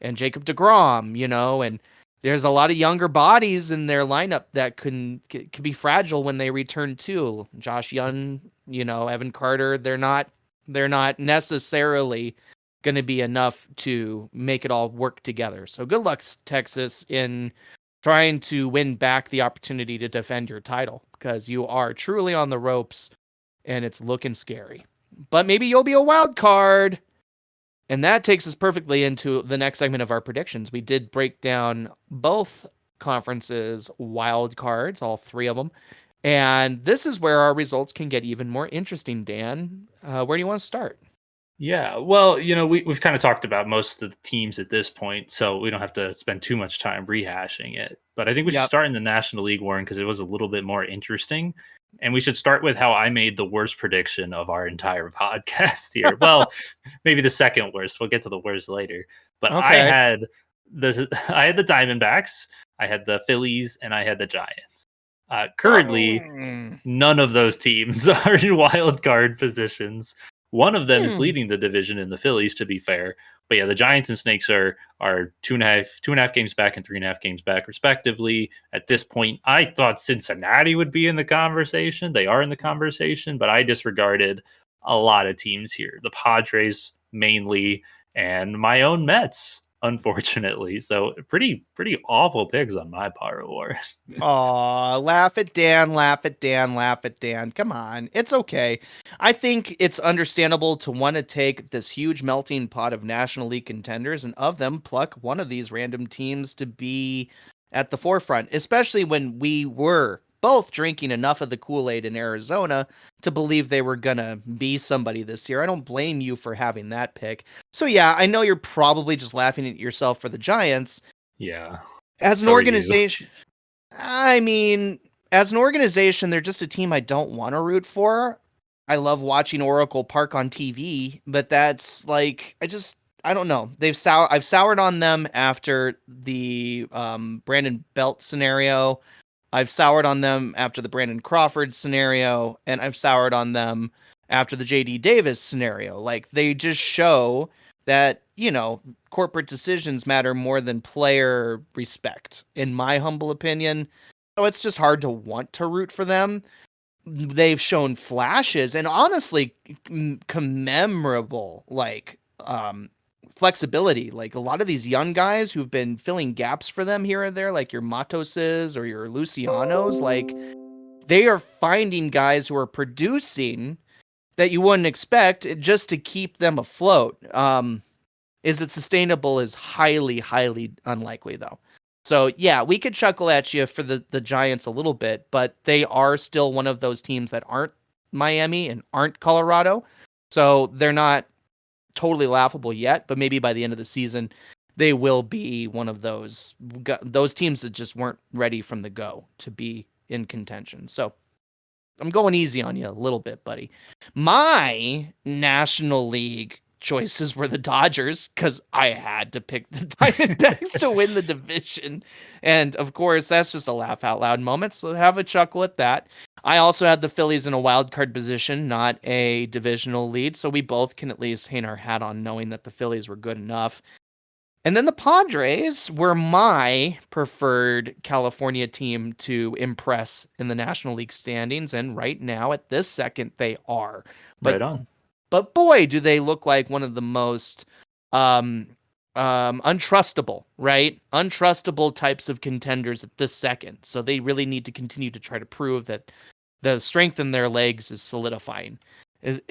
and Jacob deGrom, and there's a lot of younger bodies in their lineup that could be fragile when they return too. Josh Young, Evan Carter, they're not necessarily going to be enough to make it all work together. So good luck, Texas, in trying to win back the opportunity to defend your title, because you are truly on the ropes and it's looking scary. But maybe you'll be a wild card. And that takes us perfectly into the next segment of our predictions. We did break down both conferences' wild cards, all 3 of them. And this is where our results can get even more interesting, Dan. Where do you want to start? Yeah, well, we've kind of talked about most of the teams at this point, so we don't have to spend too much time rehashing it. But I think we should Yep. start in the National League, Warren, because it was a little bit more interesting. And we should start with how I made the worst prediction of our entire podcast here. Well, maybe the second worst. We'll get to the worst later. But Okay. I had the Diamondbacks, I had the Phillies, and I had the Giants. Currently, none of those teams are in wild card positions. One of them is leading the division in the Phillies, to be fair. But yeah, the Giants and Snakes are 2.5 games back and 3.5 games back, respectively. At this point, I thought Cincinnati would be in the conversation. They are in the conversation, but I disregarded a lot of teams here. The Padres mainly, and my own Mets, unfortunately. So pretty awful picks on my part, War. Aw, laugh at Dan, laugh at Dan, laugh at Dan. Come on. It's okay. I think it's understandable to want to take this huge melting pot of National League contenders and of them pluck one of these random teams to be at the forefront, especially when we were both drinking enough of the Kool-Aid in Arizona to believe they were going to be somebody this year. I don't blame you for having that pick. So yeah, I know you're probably just laughing at yourself for the Giants. Yeah. As an organization, I mean, as an organization, they're just a team I don't want to root for. I love watching Oracle Park on TV, but that's like I don't know. I've soured on them after the Brandon Belt scenario. I've soured on them after the Brandon Crawford scenario, and I've soured on them after the JD Davis scenario. Like they just show that, corporate decisions matter more than player respect, in my humble opinion. So it's just hard to want to root for them. They've shown flashes and honestly commemorable flexibility. Like a lot of these young guys who've been filling gaps for them here and there, like your Matoses or your Lucianos, like they are finding guys who are producing that you wouldn't expect just to keep them afloat. Is it sustainable is highly, highly unlikely, though. So, yeah, we could chuckle at you for the Giants a little bit, but they are still one of those teams that aren't Miami and aren't Colorado. So they're not totally laughable yet, but maybe by the end of the season, they will be one of those teams that just weren't ready from the go to be in contention. So I'm going easy on you a little bit, buddy. My National League choices were the Dodgers because I had to pick the Diamondbacks to win the division. And of course, that's just a laugh out loud moment. So have a chuckle at that. I also had the Phillies in a wild card position, not a divisional lead. So we both can at least hang our hat on knowing that the Phillies were good enough. And then the Padres were my preferred California team to impress in the National League standings. And right now, at this second, they are. Right on. But boy, do they look like one of the most untrustable, right? Untrustable types of contenders at this second. So they really need to continue to try to prove that the strength in their legs is solidifying. And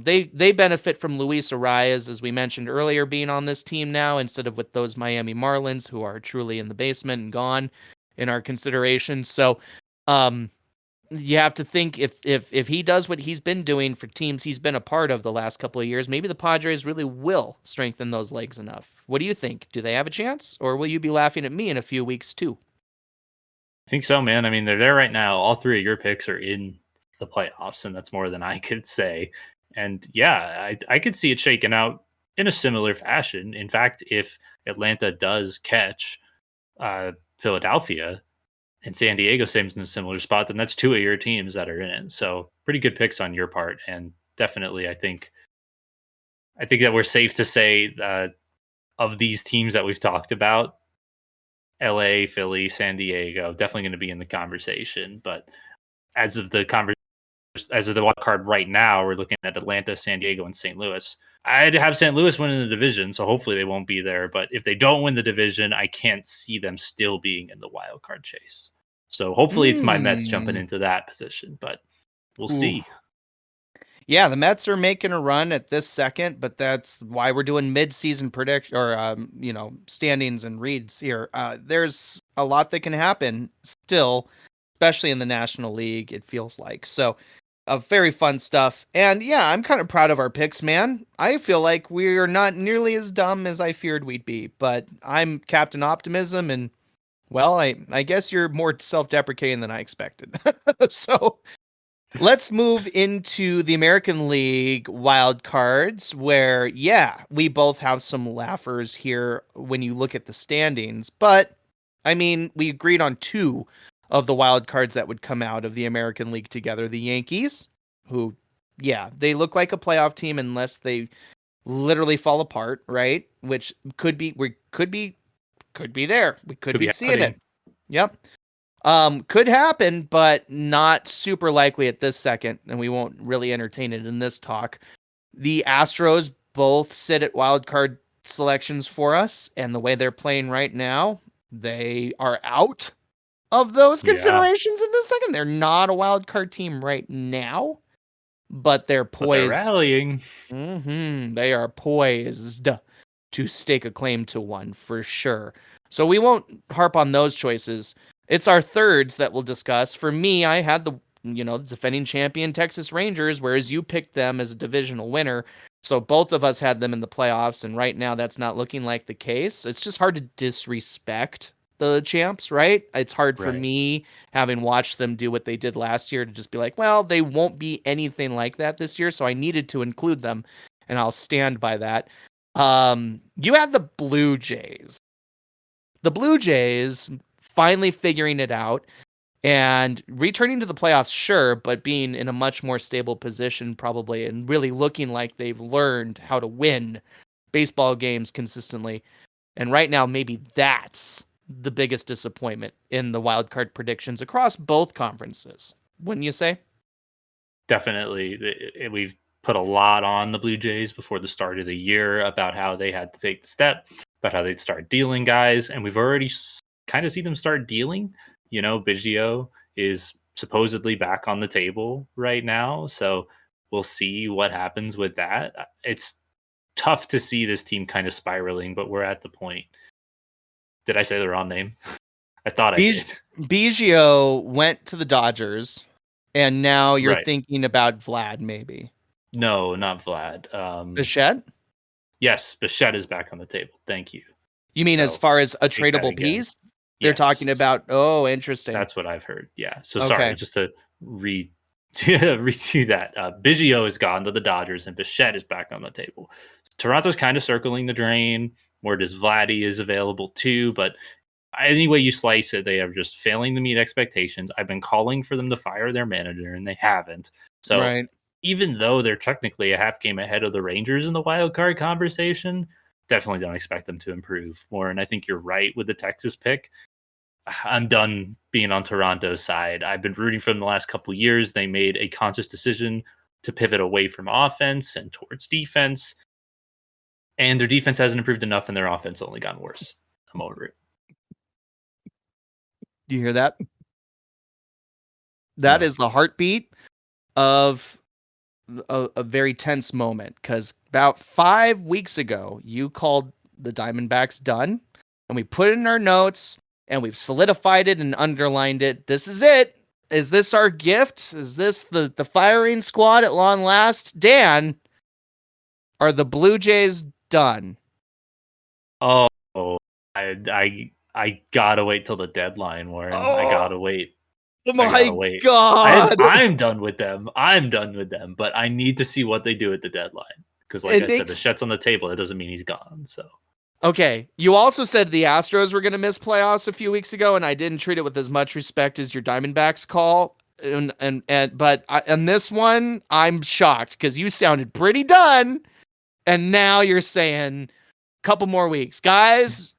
they benefit from Luis Arias, as we mentioned earlier, being on this team now instead of with those Miami Marlins who are truly in the basement and gone in our consideration. So, you have to think if he does what he's been doing for teams he's been a part of the last couple of years, maybe the Padres really will strengthen those legs enough. What do you think? Do they have a chance, or will you be laughing at me in a few weeks too? I think so, man. I mean, they're there right now. All three of your picks are in the playoffs, and that's more than I could say. And yeah, I could see it shaking out in a similar fashion. In fact, if Atlanta does catch Philadelphia and San Diego stays in a similar spot, then that's two of your teams that are in it. So pretty good picks on your part, and definitely, I think that we're safe to say of these teams that we've talked about, LA, Philly, San Diego, definitely going to be in the conversation. But as of the wild card right now, we're looking at Atlanta, San Diego, and St. Louis. I'd have St. Louis winning the division, so hopefully they won't be there. But if they don't win the division, I can't see them still being in the wild card chase. So hopefully it's my Mets jumping into that position, but we'll see. Yeah, the Mets are making a run at this second, but that's why we're doing mid-season predict or standings and reads here. There's a lot that can happen still, especially in the National League, it feels like. So, very fun stuff. And yeah, I'm kind of proud of our picks, man. I feel like we're not nearly as dumb as I feared we'd be, but I'm Captain Optimism, and well, I guess you're more self-deprecating than I expected. So let's move into the American League wild cards, where, yeah, we both have some laughers here when you look at the standings. But, I mean, we agreed on two of the wild cards that would come out of the American League together. The Yankees, who, yeah, they look like a playoff team unless they literally fall apart, right? Which could be, could be there. We could be seeing happening. it. Yep. Could happen, but not super likely at this second, and we won't really entertain it in this talk. The Astros both sit at wild card selections for us, and the way they're playing right now, they are out of those considerations in this second. They're not a wild card team right now, but they're poised. But they're rallying. They are poised to stake a claim to one for sure. So we won't harp on those choices. It's our thirds that we'll discuss. For me, I had the defending champion Texas Rangers, whereas you picked them as a divisional winner. So both of us had them in the playoffs, and right now that's not looking like the case. It's just hard to disrespect the champs, right? It's hard for me, having watched them do what they did last year, to just be like, well, they won't be anything like that this year, so I needed to include them, and I'll stand by that. You had the Blue Jays. The Blue Jays finally figuring it out and returning to the playoffs, sure, but being in a much more stable position probably, and really looking like they've learned how to win baseball games consistently. And right now, maybe that's the biggest disappointment in the wild card predictions across both conferences, wouldn't you say? Definitely. We've put a lot on the Blue Jays before the start of the year about how they had to take the step, about how they'd start dealing guys, and we've already kind of see them start dealing. Biggio is supposedly back on the table right now, so we'll see what happens with that. It's tough to see this team kind of spiraling, but we're at the point. Did I say the wrong name? I thought I did. Biggio went to the Dodgers, and now you're thinking about Vlad, maybe. No, not Vlad. Bichette? Yes, Bichette is back on the table. Thank you. You mean as far as a tradable piece? They're talking about, interesting. That's what I've heard. Yeah. So sorry, just to redo that. Biggio is gone to the Dodgers, and Bichette is back on the table. Toronto's kind of circling the drain. Where does Vladdy is available too, but any way you slice it, they are just failing to meet expectations. I've been calling for them to fire their manager, and they haven't. So even though they're technically a half game ahead of the Rangers in the wild card conversation, definitely don't expect them to improve more. And I think you're right with the Texas pick. I'm done being on Toronto's side. I've been rooting for them the last couple years. They made a conscious decision to pivot away from offense and towards defense. And their defense hasn't improved enough, and their offense only gotten worse. I'm over it. Do you hear that? That is the heartbeat of a very tense moment, because about 5 weeks ago, you called the Diamondbacks done, and we put it in our notes, and we've solidified it and underlined it. This is it. Is this our gift? Is this the firing squad at long last? Dan, are the Blue Jays done? Oh, I gotta wait till the deadline, Warren. I gotta wait. Oh my God. I'm done with them. But I need to see what they do at the deadline. Because like I said, the Chet's on the table. It doesn't mean he's gone. So okay. You also said the Astros were going to miss playoffs a few weeks ago, and I didn't treat it with as much respect as your Diamondbacks call. But on this one, I'm shocked because you sounded pretty done, and now you're saying a couple more weeks. Guys,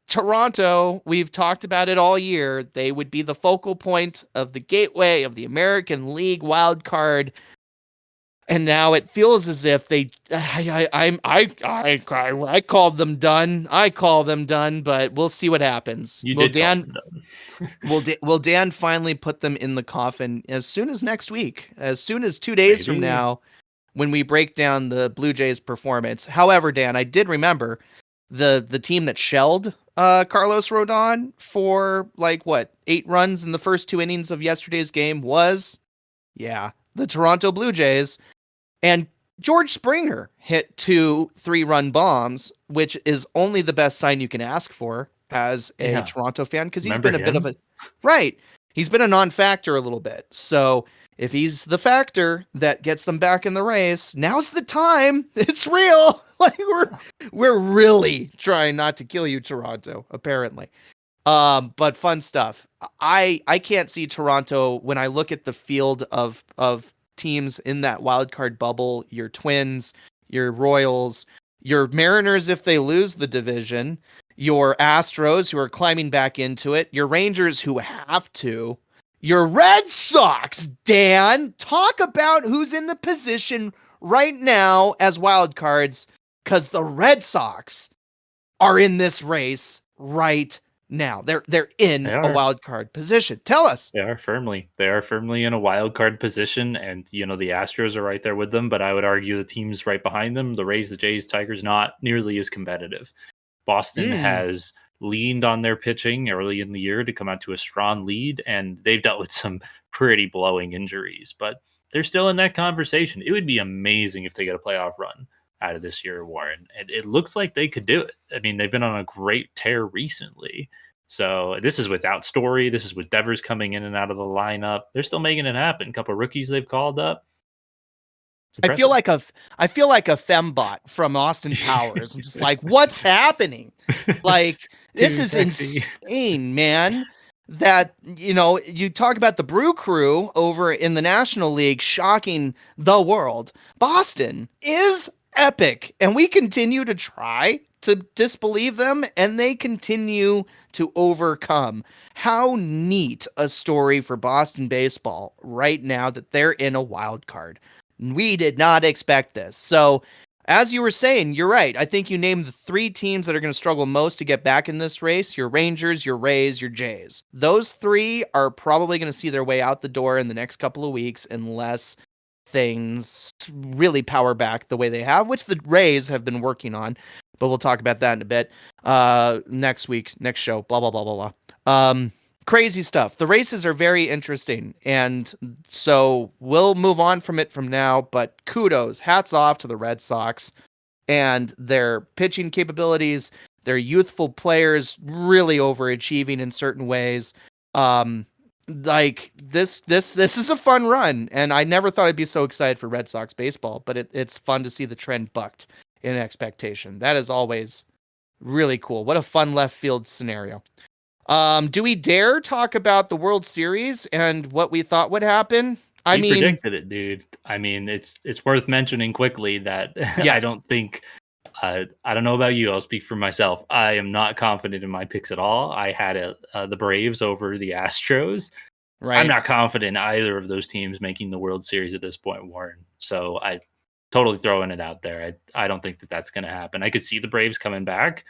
Toronto, we've talked about it all year. They would be the focal point of the gateway of the American League wild card. And now it feels as if I called them done. I call them done, but we'll see what happens. Will Dan finally put them in the coffin as soon as next week, as soon as 2 days from now, when we break down the Blue Jays performance? However, Dan, I did remember the team that shelled Carlos Rodon for 8 runs in the first 2 innings of yesterday's game was the Toronto Blue Jays. And George Springer hit 2 3-run bombs, which is only the best sign you can ask for as a Toronto fan, because he's been a bit of a he's been a non-factor a little bit. So if he's the factor that gets them back in the race, now's the time. It's real. We're really trying not to kill you, Toronto, apparently. But fun stuff. I can't see Toronto when I look at the field of teams in that wild card bubble, your Twins, your Royals, your Mariners if they lose the division, your Astros who are climbing back into it, your Rangers who have to, your Red Sox, Dan. Talk about who's in the position right now as wild cards, because the Red Sox are in this race right now. They're in a wild card position. Tell us. They are firmly in a wild card position, and the Astros are right there with them, but I would argue the teams right behind them, the Rays, the Jays, Tigers, not nearly as competitive. Boston has leaned on their pitching early in the year to come out to a strong lead, and they've dealt with some pretty blowing injuries, but they're still in that conversation. It would be amazing if they get a playoff run out of this year, Warren. It looks like they could do it. I mean, they've been on a great tear recently. So this is without Story. This is with Devers coming in and out of the lineup. They're still making it happen. A couple of rookies they've called up. I feel like a fembot from Austin Powers. I'm just like, what's happening? Like, this is insane, man. That, you talk about the Brew Crew over in the National League shocking the world. Boston is epic, and we continue to try to disbelieve them, and they continue to overcome. How neat a story for Boston baseball right now that they're in a wild card. We did not expect this. So, as you were saying, you're right. I think you named the 3 teams that are going to struggle most to get back in this race: your Rangers, your Rays, your Jays. Those 3 are probably going to see their way out the door in the next couple of weeks unless things really power back the way they have, which the Rays have been working on. But we'll talk about that in a bit. Next week, next show, blah, blah, blah, blah, blah. Crazy stuff. The races are very interesting. And so we'll move on from it from now. But kudos, hats off to the Red Sox and their pitching capabilities, their youthful players really overachieving in certain ways. Like this is a fun run. And I never thought I'd be so excited for Red Sox baseball, but it's fun to see the trend bucked in expectation. That is always really cool. What a fun left field scenario. Do we dare talk about the World Series and what we thought would happen? I mean, predicted it, dude. I mean, it's worth mentioning quickly that I don't think, I don't know about you. I'll speak for myself. I am not confident in my picks at all. I had the Braves over the Astros. Right. I'm not confident in either of those teams making the World Series at this point, Warren. So I totally throwing it out there. I don't think that that's going to happen. I could see the Braves coming back.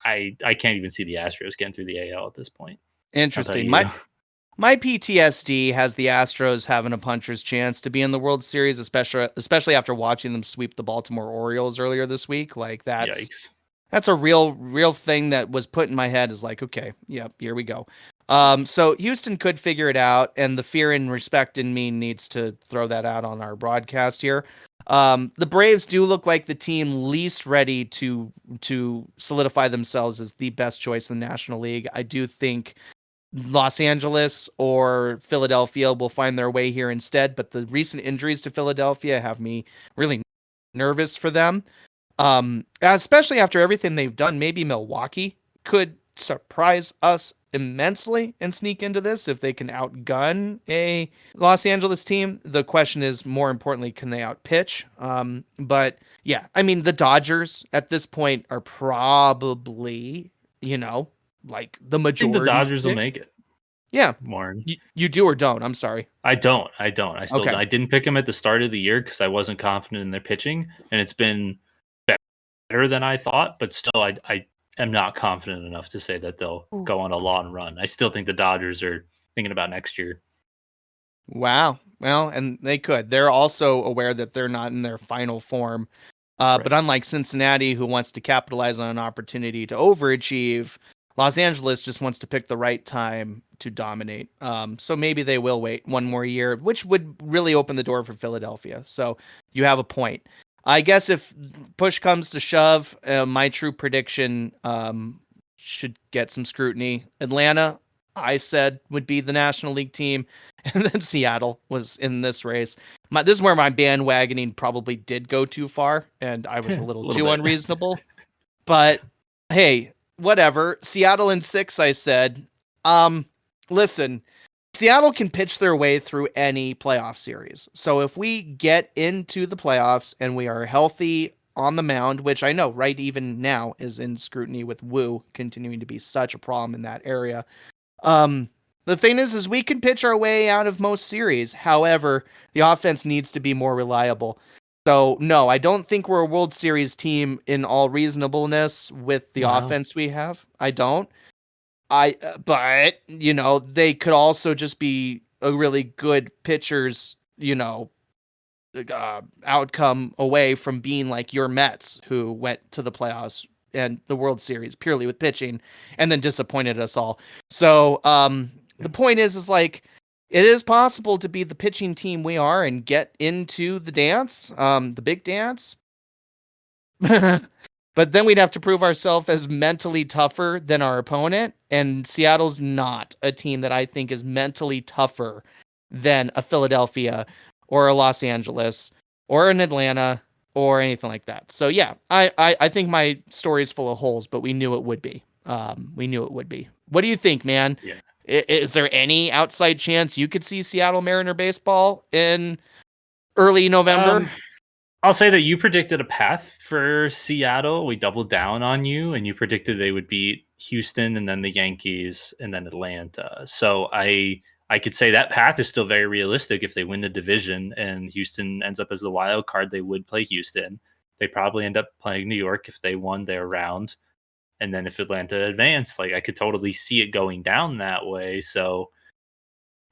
I can't even see the Astros getting through the AL at this point. Interesting. My PTSD has the Astros having a puncher's chance to be in the World Series, especially after watching them sweep the Baltimore Orioles earlier this week. Like that's a real thing that was put in my head, is like, okay, yep, here we go. So Houston could figure it out, and the fear and respect in me needs to throw that out on our broadcast here. The Braves do look like the team least ready to solidify themselves as the best choice in the National League. I do think Los Angeles or Philadelphia will find their way here instead, but the recent injuries to Philadelphia have me really nervous for them. Especially after everything they've done. Maybe Milwaukee could surprise us immensely and sneak into this if they can outgun a Los Angeles team. The question is, more importantly, can they outpitch? But yeah, I mean, the Dodgers at this point are probably, like the majority. I think the Dodgers will make it. Yeah. Warren. You do or don't? I'm sorry. I don't. I still I didn't pick them at the start of the year because I wasn't confident in their pitching, and it's been better than I thought, but still I am not confident enough to say that they'll go on a long run. I still think the Dodgers are thinking about next year. Wow. Well, and they could. They're also aware that they're not in their final form. But unlike Cincinnati, who wants to capitalize on an opportunity to overachieve, Los Angeles just wants to pick the right time to dominate. So maybe they will wait one more year, which would really open the door for Philadelphia. So you have a point. I guess if push comes to shove, my true prediction should get some scrutiny. Atlanta, I said, would be the National League team, and then Seattle was in this race. This is where my bandwagoning probably did go too far, and I was a little too unreasonable. But hey, whatever. Seattle in 6, I said. Listen, Seattle can pitch their way through any playoff series. So if we get into the playoffs and we are healthy on the mound, which I know right even now is in scrutiny with Wu continuing to be such a problem in that area. The thing is we can pitch our way out of most series. However, the offense needs to be more reliable. So no, I don't think we're a World Series team in all reasonableness with the offense we have. I don't. But you know, they could also just be a really good pitchers, you know, outcome away from being like your Mets, who went to the playoffs and the World Series purely with pitching and then disappointed us all. So the point is like, it is possible to be the pitching team we are and get into the dance, the big dance. But then we'd have to prove ourselves as mentally tougher than our opponent. And Seattle's not a team that I think is mentally tougher than a Philadelphia or a Los Angeles or an Atlanta or anything like that. So yeah, I think my story is full of holes, but we knew it would be. We knew it would be. What do you think, man? Yeah. Is there any outside chance you could see Seattle Mariner baseball in early November? I'll say that you predicted a path for Seattle. We doubled down on you, and you predicted they would beat Houston and then the Yankees and then Atlanta. So I could say that path is still very realistic. If they win the division and Houston ends up as the wild card, they would play Houston. They probably end up playing New York if they won their round. And then if Atlanta advanced, like, I could totally see it going down that way. So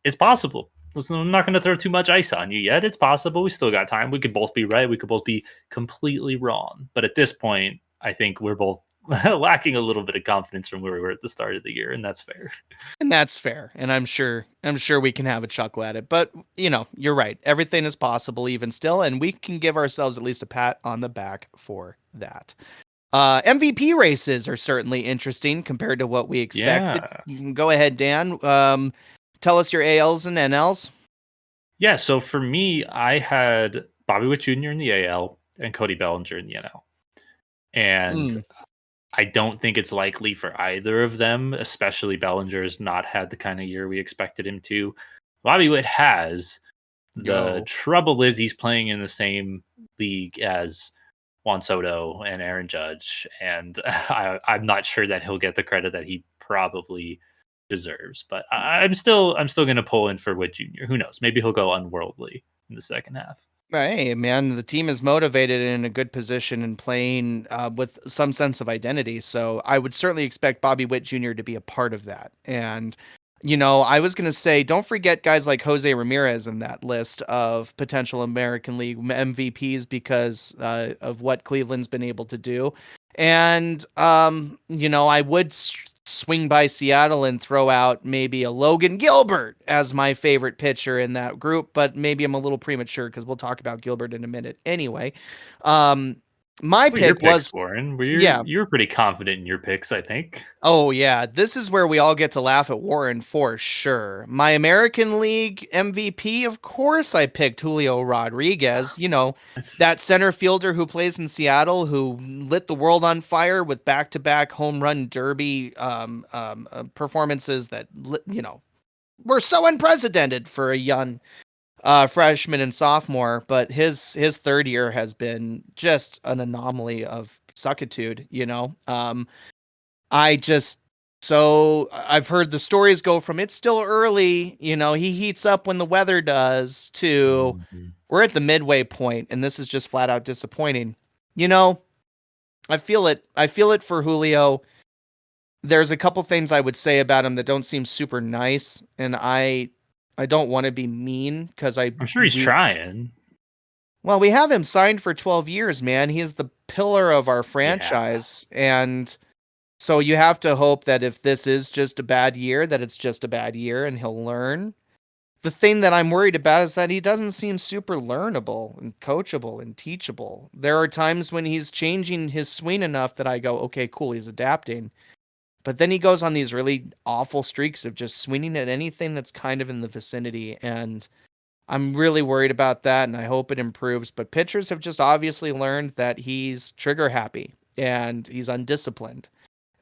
it's possible. Listen, I'm not going to throw too much ice on you yet. It's possible. We still got time. We could both be right. We could both be completely wrong. But at this point, I think we're both lacking a little bit of confidence from where we were at the start of the year, and that's fair. And that's fair. And I'm sure we can have a chuckle at it. But, you know, you're right. Everything is possible even still, and we can give ourselves at least a pat on the back for that. MVP races are certainly interesting compared to what we expected. Yeah. Go ahead, Dan. Tell us your ALs and NLs. Yeah, so for me, I had Bobby Witt Jr. in the AL and Cody Bellinger in the NL. And I don't think it's likely for either of them, especially Bellinger's not had the kind of year we expected him to. Bobby Witt has. The trouble is he's playing in the same league as Juan Soto and Aaron Judge, and I'm not sure that he'll get the credit that he probably deserves. But I'm still going to pull in for Witt Jr. Who knows? Maybe he'll go unworldly in the second half. Hey, man, the team is motivated and in a good position and playing with some sense of identity. So I would certainly expect Bobby Witt Jr. to be a part of that. And, you know, I was going to say, don't forget guys like Jose Ramirez in that list of potential American League MVPs because of what Cleveland's been able to do. And, you know, I would swing by Seattle and throw out maybe a Logan Gilbert as my favorite pitcher in that group, but maybe I'm a little premature because we'll talk about Gilbert in a minute anyway. My pick was Warren. You were pretty confident in your picks, I think. Oh yeah, this is where we all get to laugh at Warren for sure. My American League MVP, of course, I picked Julio Rodriguez. You know, that center fielder who plays in Seattle, who lit the world on fire with back-to-back home run derby performances that you know were so unprecedented for a young freshman and sophomore, but his third year has been just an anomaly of suckitude, you know. I've heard the stories go from it's still early, you know, he heats up when the weather does, to we're at the midway point and this is just flat out disappointing. You know, I feel it for Julio. There's a couple things I would say about him that don't seem super nice, and I don't want to be mean because I'm sure he's trying. Well, we have him signed for 12 years, man. He is the pillar of our Yeah. franchise. And so you have to hope that if this is just a bad year, that it's just a bad year and he'll learn. The thing that I'm worried about is that he doesn't seem super learnable and coachable and teachable. There are times when he's changing his swing enough that I go, okay, cool, he's adapting. But then he goes on these really awful streaks of just swinging at anything that's kind of in the vicinity. And I'm really worried about that, and I hope it improves. But pitchers have just obviously learned that he's trigger happy and he's undisciplined.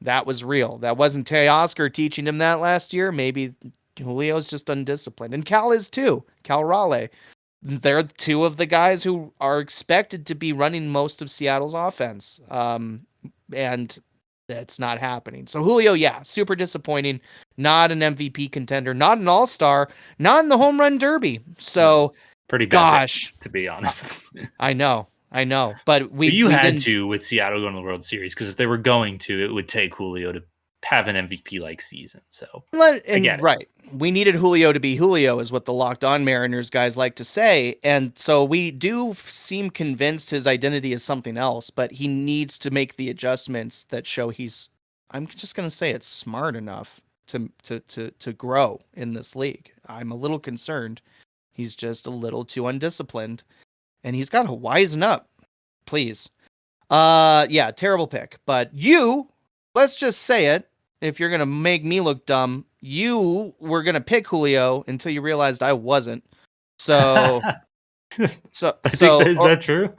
That was real. That wasn't Teoscar teaching him that last year. Maybe Julio's just undisciplined. And Cal is too. Cal Raleigh. They're two of the guys who are expected to be running most of Seattle's offense. And that's not happening. So Julio, yeah, super disappointing. Not an MVP contender, not an all-star, not in the home run derby. So, No, pretty bad gosh, to be honest. I know. But But you we had didn't. to with Seattle going to the World Series because if they were going to, it would take Julio to have an MVP like season. So I get it. Right. We needed Julio to be Julio, is what the Locked On Mariners guys like to say. And so we do seem convinced his identity is something else, but he needs to make the adjustments that show he's, I'm just going to say it's smart enough to grow in this league. I'm a little concerned. He's just a little too undisciplined and he's got to wisen up, please. Yeah, terrible pick. But let's just say it. If you're gonna make me look dumb, you were gonna pick Julio until you realized I wasn't. So, I think is that true?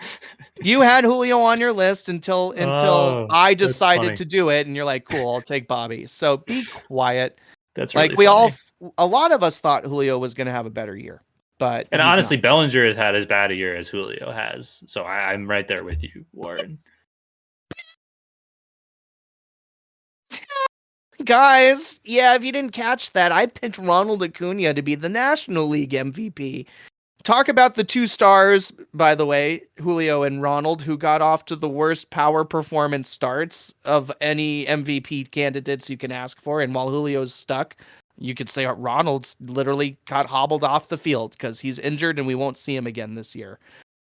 You had Julio on your list until I decided funny. to do it, and you're like, "Cool, I'll take Bobby." So be quiet. That's like really funny. a lot of us thought Julio was gonna have a better year, but And he's honestly, not. Bellinger has had as bad a year as Julio has. So I'm right there with you, Warren. Guys, yeah, if you didn't catch that, I picked Ronald Acuna to be the National League MVP. Talk about the two stars, by the way, Julio and Ronald, who got off to the worst power performance starts of any MVP candidates you can ask for. And while Julio's stuck, you could say Ronald's literally got hobbled off the field because he's injured and we won't see him again this year.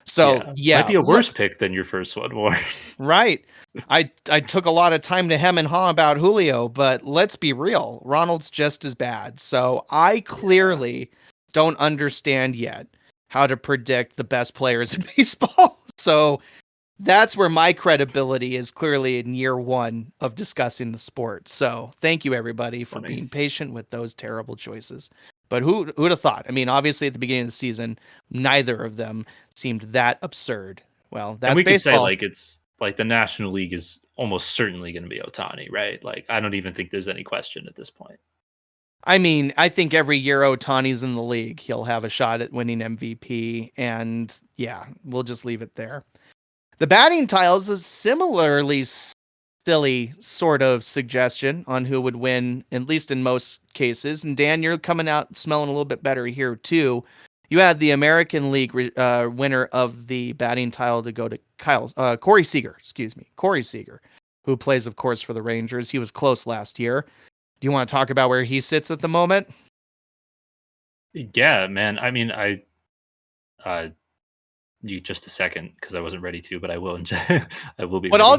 So, yeah. Might be a worse pick than your first one, Warren. Right. I took a lot of time to hem and haw about Julio, but let's be real. Ronald's just as bad. So I clearly don't understand yet how to predict the best players in baseball. So that's where my credibility is clearly in year one of discussing the sport. So thank you everybody for being patient with those terrible choices. But who'd have thought? I mean, obviously at the beginning of the season, neither of them seemed that absurd. Well, that's and we baseball. Could say like it's like the National League is almost certainly going to be Ohtani, right? Like I don't even think there's any question at this point. I mean, I think every year Ohtani's in the league, he'll have a shot at winning MVP. And yeah, we'll just leave it there. The batting tiles is similarly silly sort of suggestion on who would win, at least in most cases. And Dan, you're coming out smelling a little bit better here too. You had the American League winner of the batting tile to go to Corey Seager, Corey Seager, who plays, of course, for the Rangers. He was close last year. Do you want to talk about where he sits at the moment? Yeah, man. I mean, you just a second because I wasn't ready to, but I will. I will be. What I'll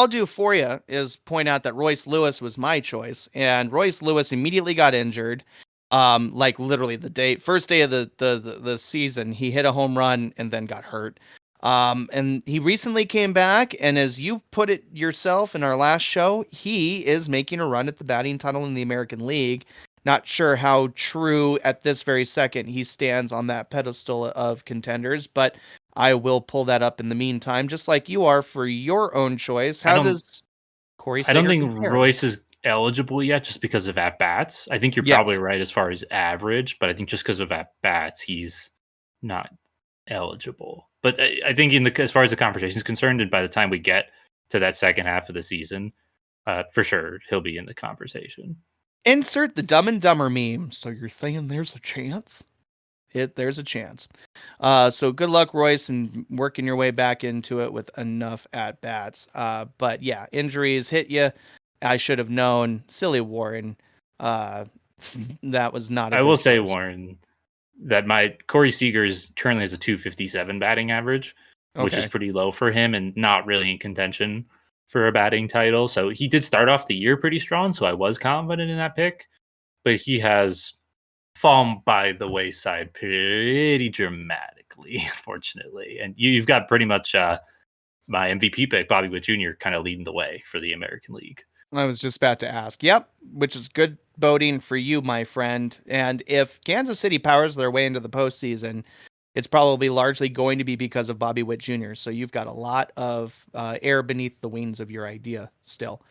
do for you is point out that Royce Lewis was my choice, and Royce Lewis immediately got injured. Like literally the first day of the season, he hit a home run and then got hurt. And he recently came back, and as you put it yourself in our last show, he is making a run at the batting title in the American League. Not sure how true at this very second he stands on that pedestal of contenders, but I will pull that up in the meantime, just like you are for your own choice. How does Corey Seager I don't think compare? Royce is eligible yet just because of at-bats. I think you're probably right as far as average, but I think just because of at-bats, he's not eligible. But I think as far as the conversation is concerned, and by the time we get to that second half of the season, for sure, he'll be in the conversation. Insert the Dumb and Dumber meme. So you're saying there's a chance? There's a chance. So good luck, Royce, and working your way back into it with enough at-bats. But yeah, injuries hit you. I should have known. Silly Warren. That was not a I will choice. say, Warren, that my Corey Seager's currently has a 257 batting average, which is Okay. pretty low for him and not really in contention for a batting title. So he did start off the year pretty strong. So I was confident in that pick, but he has fallen by the wayside pretty dramatically, unfortunately. And you've got pretty much my MVP pick, Bobby Witt Jr., kind of leading the way for the American League. I was just about to ask. Yep, which is good boating for you, my friend. And if Kansas City powers their way into the postseason, it's probably largely going to be because of Bobby Witt Jr. So you've got a lot of air beneath the wings of your idea still.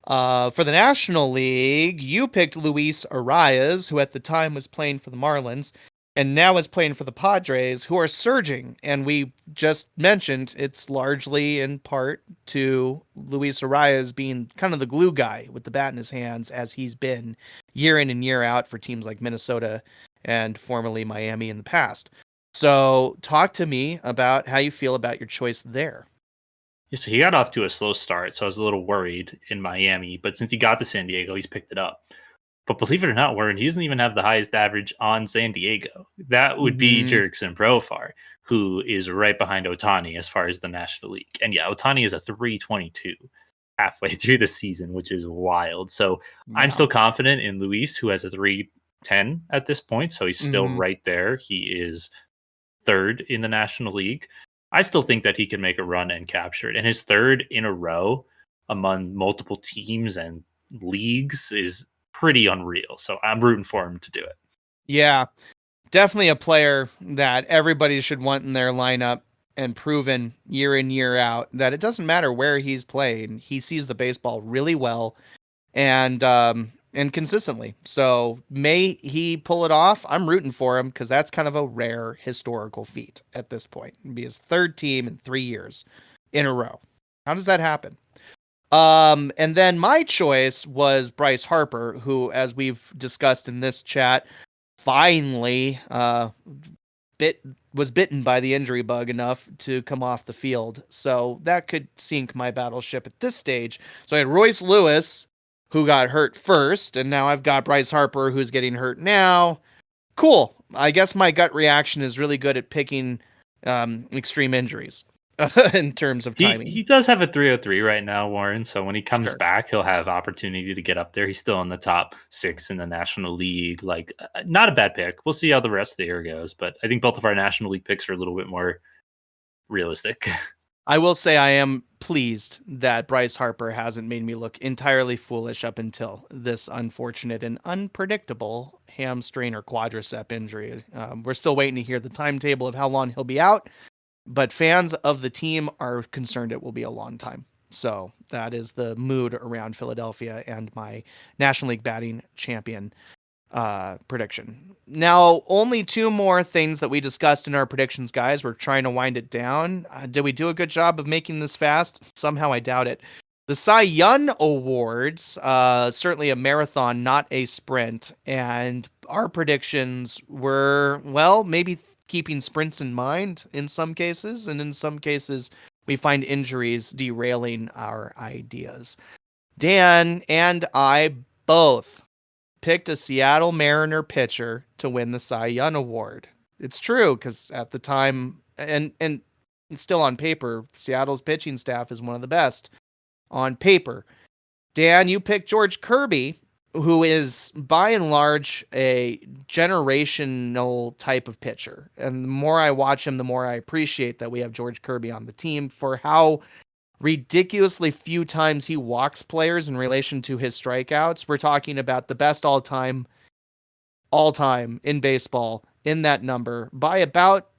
For the National League, you picked Luis Arias, who at the time was playing for the Marlins, and now is playing for the Padres, who are surging. And we just mentioned it's largely in part to Luis Arias being kind of the glue guy with the bat in his hands, as he's been year in and year out for teams like Minnesota and formerly Miami in the past. So, talk to me about how you feel about your choice there. Yeah, so he got off to a slow start, so I was a little worried in Miami. But since he got to San Diego, he's picked it up. But believe it or not, Warren, he doesn't even have the highest average on San Diego. That would be Mm-hmm. Jurickson Profar, who is right behind Otani as far as the National League. And yeah, Otani is a 322 halfway through the season, which is wild. So I'm Yeah. still confident in Luis, who has a 310 at this point. So he's still Mm-hmm. right there. He is third in the National League. I still think that he can make a run and capture it. And his third in a row among multiple teams and leagues is pretty unreal. So I'm rooting for him to do it. Yeah. Definitely a player that everybody should want in their lineup, and proven year in, year out that it doesn't matter where he's playing. He sees the baseball really well and consistently. So may he pull it off? I'm rooting for him because that's kind of a rare historical feat at this point. It'd be his third team in 3 years in a row. How does that happen? And then my choice was Bryce Harper, who, as we've discussed in this chat, finally bit was bitten by the injury bug enough to come off the field. So that could sink my battleship at this stage. So I had Royce Lewis, who got hurt first, and now I've got Bryce Harper, who's getting hurt now. Cool. I guess my gut reaction is really good at picking extreme injuries in terms of timing. He does have a 303 right now, Warren. So when he comes Sure. back, he'll have opportunity to get up there. He's still in the top 6 in the National League. Like, not a bad pick. We'll see how the rest of the year goes. But I think both of our National League picks are a little bit more realistic. I will say I am pleased that Bryce Harper hasn't made me look entirely foolish up until this unfortunate and unpredictable hamstring or quadricep injury. We're still waiting to hear the timetable of how long he'll be out, but fans of the team are concerned it will be a long time. So that is the mood around Philadelphia and my National League batting champion prediction. Now, only two more things that we discussed in our predictions, guys. We're trying to wind it down. Did we do a good job of making this fast? Somehow I doubt it. The Cy Young Awards, certainly a marathon, not a sprint. And our predictions were, well, maybe keeping sprints in mind in some cases. And in some cases, we find injuries derailing our ideas. Dan and I both picked a Seattle Mariner pitcher to win the Cy Young Award. It's true, because at the time, and it's still on paper, Seattle's pitching staff is one of the best on paper. Dan, you picked George Kirby, who is by and large a generational type of pitcher. And the more I watch him, the more I appreciate that we have George Kirby on the team for how ridiculously few times he walks players in relation to his strikeouts. We're talking about the best all time in baseball in that number by about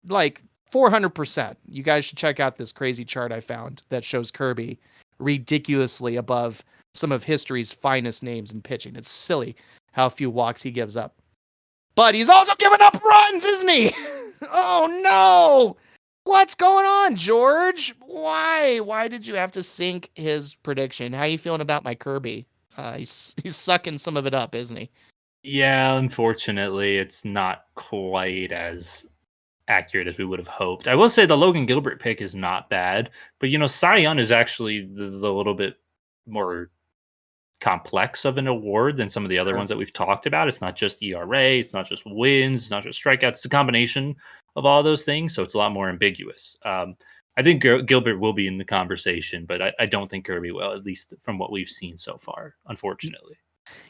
like 400%. You guys should check out this crazy chart I found that shows Kirby ridiculously above some of history's finest names in pitching. It's silly how few walks he gives up. But he's also giving up runs, isn't he? Oh no! What's going on, George? Why? Why did you have to sink his prediction? How are you feeling about my Kirby? He's sucking some of it up, isn't he? Yeah, unfortunately, it's not quite as accurate as we would have hoped. I will say the Logan Gilbert pick is not bad, but Cy Young is actually the little bit more complex of an award than some of the other ones that we've talked about. It's not just ERA, it's not just wins, it's not just strikeouts. It's a combination of all those things, so it's a lot more ambiguous. I think Gilbert will be in the conversation, but I don't think Kirby will, at least from what we've seen so far, unfortunately.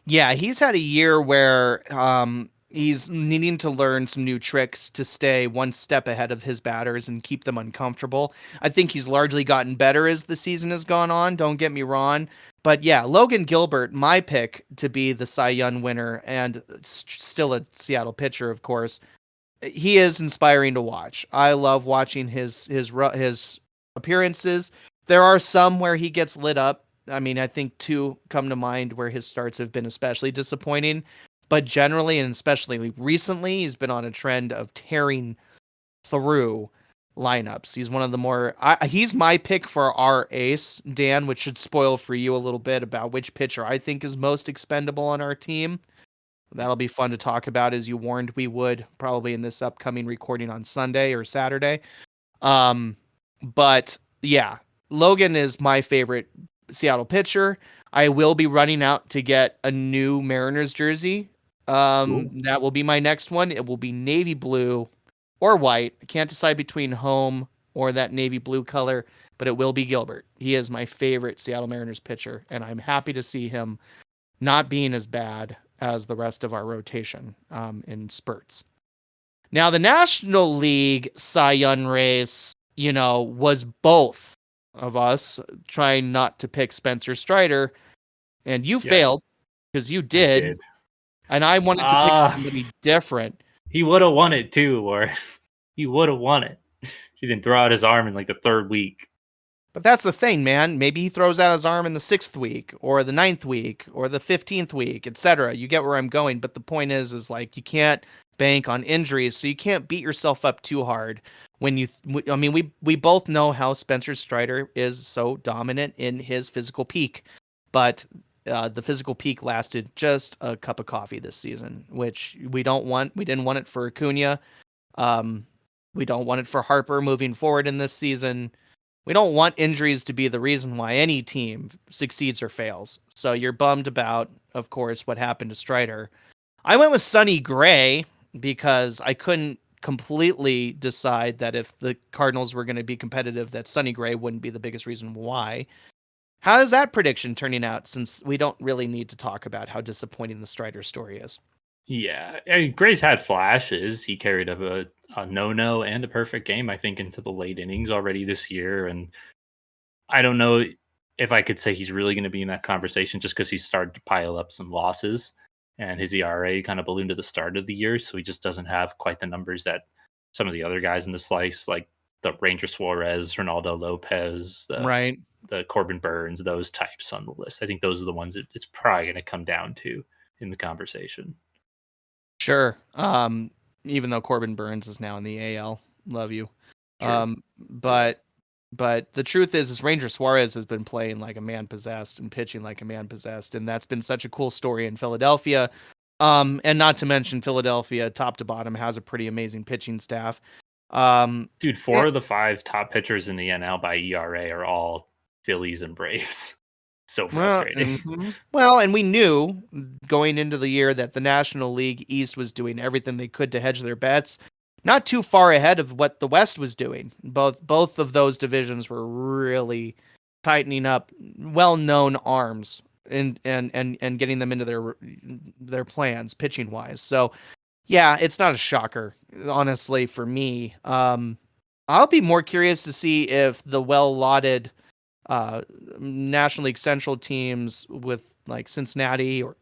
Yeah, he's had a year where he's needing to learn some new tricks to stay one step ahead of his batters and keep them uncomfortable. I think he's largely gotten better as the season has gone on, don't get me wrong. But yeah, Logan Gilbert, my pick to be the Cy Young winner and still a Seattle pitcher, of course. He is inspiring to watch. I love watching his appearances. There are some where he gets lit up. I mean, I think two come to mind where his starts have been especially disappointing, but generally and especially recently, he's been on a trend of tearing through lineups. He's one of the more he's my pick for our ace, Dan, which should spoil for you a little bit about which pitcher I think is most expendable on our team. That'll be fun to talk about, as you warned we would, probably in this upcoming recording on Sunday or Saturday. But yeah, Logan is my favorite Seattle pitcher. I will be running out to get a new Mariners jersey. Cool. That will be my next one. It will be navy blue or white. I can't decide between home or that navy blue color, but it will be Gilbert. He is my favorite Seattle Mariners pitcher, and I'm happy to see him not being as bad as the rest of our rotation in spurts. Now, the National League Cy Young race, was both of us trying not to pick Spencer Strider, and you failed because you did. And I wanted to pick somebody different. He would have won it too, or he would have won it. He didn't throw out his arm in like the third week. But that's the thing, man. Maybe he throws out his arm in the 6th week or the 9th week or the 15th week, etc. You get where I'm going. But the point is like, you can't bank on injuries, so you can't beat yourself up too hard. We both know how Spencer Strider is so dominant in his physical peak, but the physical peak lasted just a cup of coffee this season, which we don't want. We didn't want it for Acuna. We don't want it for Harper moving forward in this season. We don't want injuries to be the reason why any team succeeds or fails. So you're bummed about, of course, what happened to Strider. I went with Sonny Gray because I couldn't completely decide that if the Cardinals were going to be competitive, that Sonny Gray wouldn't be the biggest reason why. How is that prediction turning out, since we don't really need to talk about how disappointing the Strider story is? Yeah, I mean, Gray's had flashes. He carried up a no-no and a perfect game, I think, into the late innings already this year. And I don't know if I could say he's really going to be in that conversation just because he started to pile up some losses and his ERA kind of ballooned at the start of the year. So he just doesn't have quite the numbers that some of the other guys in the slice, like the Ranger Suarez, Ronaldo Lopez, the Corbin Burns, those types on the list. I think those are the ones that it's probably going to come down to in the conversation. Sure. Even though Corbin Burns is now in the AL, love you. Sure. But the truth is Ranger Suarez has been playing like a man possessed and pitching like a man possessed, and that's been such a cool story in Philadelphia. And not to mention Philadelphia, top to bottom, has a pretty amazing pitching staff. Dude, 4 of the 5 top pitchers in the NL by ERA are all Phillies and Braves. So frustrating. Well, and we knew going into the year that the National League East was doing everything they could to hedge their bets, not too far ahead of what the West was doing. Both of those divisions were really tightening up well-known arms and getting them into their plans pitching wise. So yeah, it's not a shocker, honestly, for me. I'll be more curious to see if the well-lauded National League Central teams with like Cincinnati or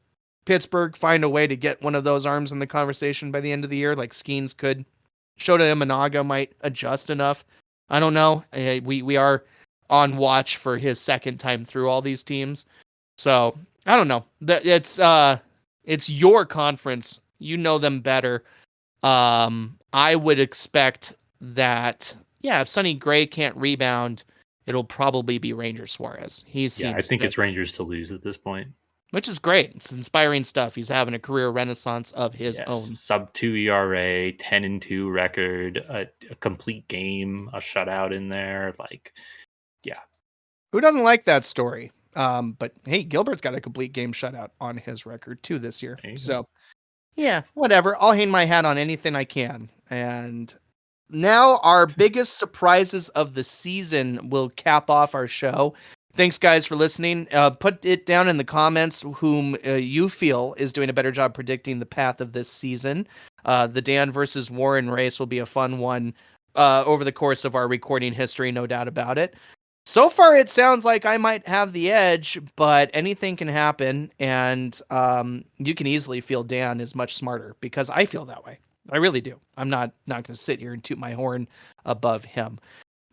Pittsburgh find a way to get one of those arms in the conversation by the end of the year. Like Skeens could. Shota Imanaga might adjust enough. I don't know. We are on watch for his second time through all these teams. So I don't know. It's your conference. You know them better. I would expect that, yeah, if Sonny Gray can't rebound, it'll probably be Ranger Suarez. I think it's Rangers to lose at this point. Which is great. It's inspiring stuff. He's having a career renaissance of his own. Sub 2 ERA, 10-2 record, a complete game, a shutout in there. Like, yeah. Who doesn't like that story? But hey, Gilbert's got a complete game shutout on his record too this year. There you go. So yeah, whatever. I'll hang my hat on anything I can. And now our biggest surprises of the season will cap off our show. Thanks, guys, for listening. Put it down in the comments whom you feel is doing a better job predicting the path of this season. The Dan versus Warren race will be a fun one over the course of our recording history, no doubt about it. So far, it sounds like I might have the edge, but anything can happen, and you can easily feel Dan is much smarter because I feel that way. I really do. I'm not going to sit here and toot my horn above him.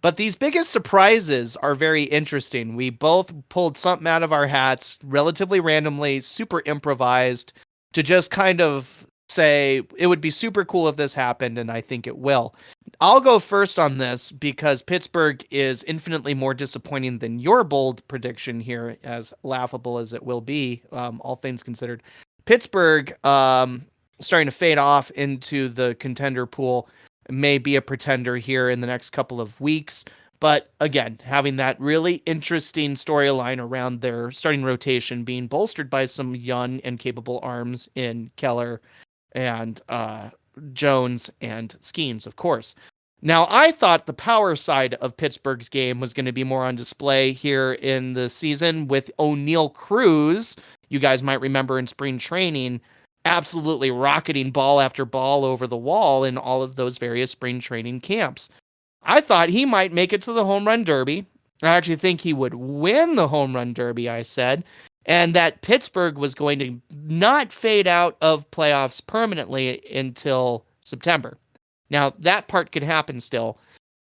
But these biggest surprises are very interesting. We both pulled something out of our hats relatively randomly, super improvised, to just kind of say it would be super cool if this happened, and I think it will. I'll go first on this because Pittsburgh is infinitely more disappointing than your bold prediction here, as laughable as it will be, all things considered. Pittsburgh, starting to fade off into the contender pool, may be a pretender here in the next couple of weeks. But again, having that really interesting storyline around their starting rotation being bolstered by some young and capable arms in Keller and Jones and Skeens, of course. Now, I thought the power side of Pittsburgh's game was going to be more on display here in the season with O'Neal Cruz. You guys might remember in spring training, absolutely rocketing ball after ball over the wall in all of those various spring training camps. I thought he might make it to the home run derby. I actually think he would win the home run derby, I said, and that Pittsburgh was going to not fade out of playoffs permanently until September. Now, that part could happen still,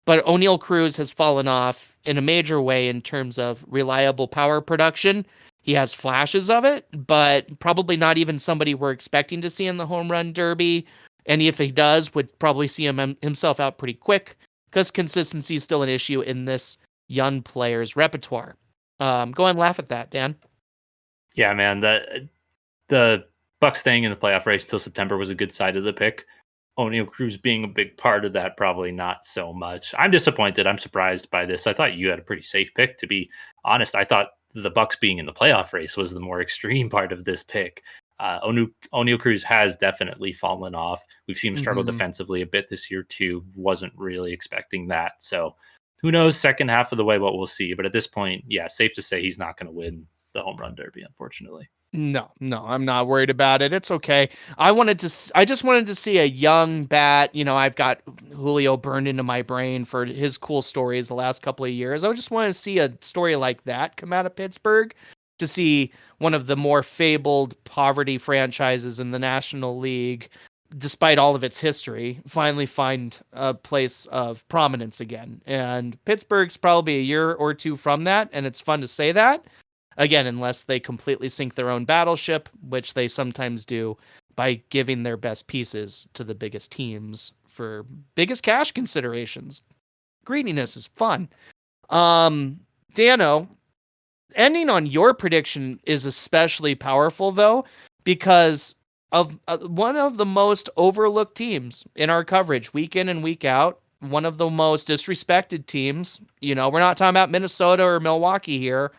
but O'Neal Cruz has fallen off in a major way in terms of reliable power production. He has flashes of it, but probably not even somebody we're expecting to see in the home run derby. And if he does, would probably see himself out pretty quick because consistency is still an issue in this young player's repertoire. Go ahead and laugh at that, Dan. Yeah, man. The Bucks staying in the playoff race till September was a good side of the pick. O'Neal Cruz being a big part of that, probably not so much. I'm disappointed. I'm surprised by this. I thought you had a pretty safe pick, to be honest. I thought the Bucks being in the playoff race was the more extreme part of this pick. O'Neal Cruz has definitely fallen off. We've seen him struggle defensively a bit this year too. Wasn't really expecting that. So who knows, second half of the way, what we'll see. But at this point, yeah, safe to say he's not going to win the home run derby, unfortunately. No, I'm not worried about it. It's okay. I just wanted to see a young bat. I've got Julio burned into my brain for his cool stories the last couple of years. I just wanted to see a story like that come out of Pittsburgh, to see one of the more fabled poverty franchises in the National League, despite all of its history, finally find a place of prominence again. And Pittsburgh's probably a year or two from that, and it's fun to say that. Again, unless they completely sink their own battleship, which they sometimes do by giving their best pieces to the biggest teams for biggest cash considerations. Greediness is fun. Dano, ending on your prediction is especially powerful, though, because of one of the most overlooked teams in our coverage week in and week out, one of the most disrespected teams. We're not talking about Minnesota or Milwaukee here.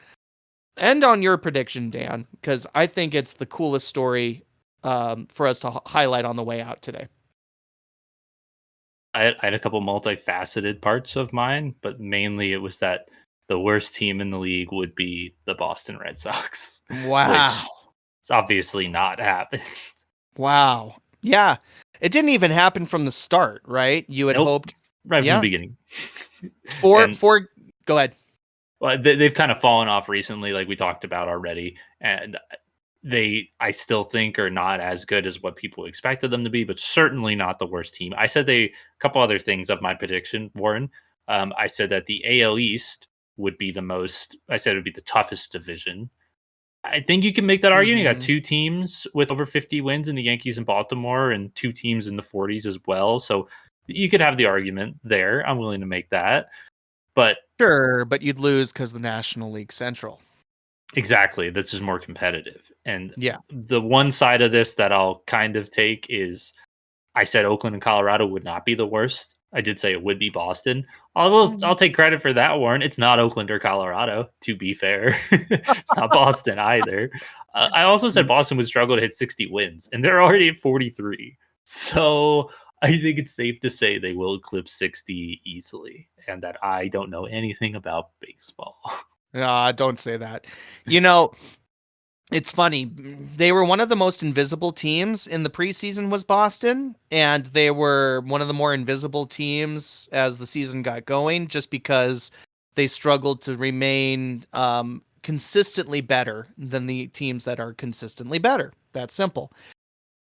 End on your prediction, Dan, because I think it's the coolest story for us to highlight on the way out today. I had a couple multifaceted parts of mine, but mainly it was that the worst team in the league would be the Boston Red Sox. Wow. Which is obviously not happened. Wow. Yeah. It didn't even happen from the start, right? You had hoped. Right from the beginning. Go ahead. Well, they've kind of fallen off recently, like we talked about already, and I still think are not as good as what people expected them to be, but certainly not the worst team. I said a couple other things of my prediction, Warren. I said that the AL East would be it would be the toughest division. I think you can make that argument. You got two teams with over 50 wins in the Yankees and Baltimore, and two teams in the 40s as well. So you could have the argument there. I'm willing to make that. But sure, but you'd lose because the National League Central. Exactly. That's just more competitive. And yeah, the one side of this that I'll kind of take is I said Oakland and Colorado would not be the worst. I did say it would be Boston. I'll take credit for that, Warren. It's not Oakland or Colorado, to be fair. It's not Boston either. I also said Boston would struggle to hit 60 wins, and they're already at 43. So I think it's safe to say they will eclipse 60 easily, and that I don't know anything about baseball. Don't say that. It's funny. They were one of the most invisible teams in the preseason was Boston, and they were one of the more invisible teams as the season got going, just because they struggled to remain consistently better than the teams that are consistently better. That's simple.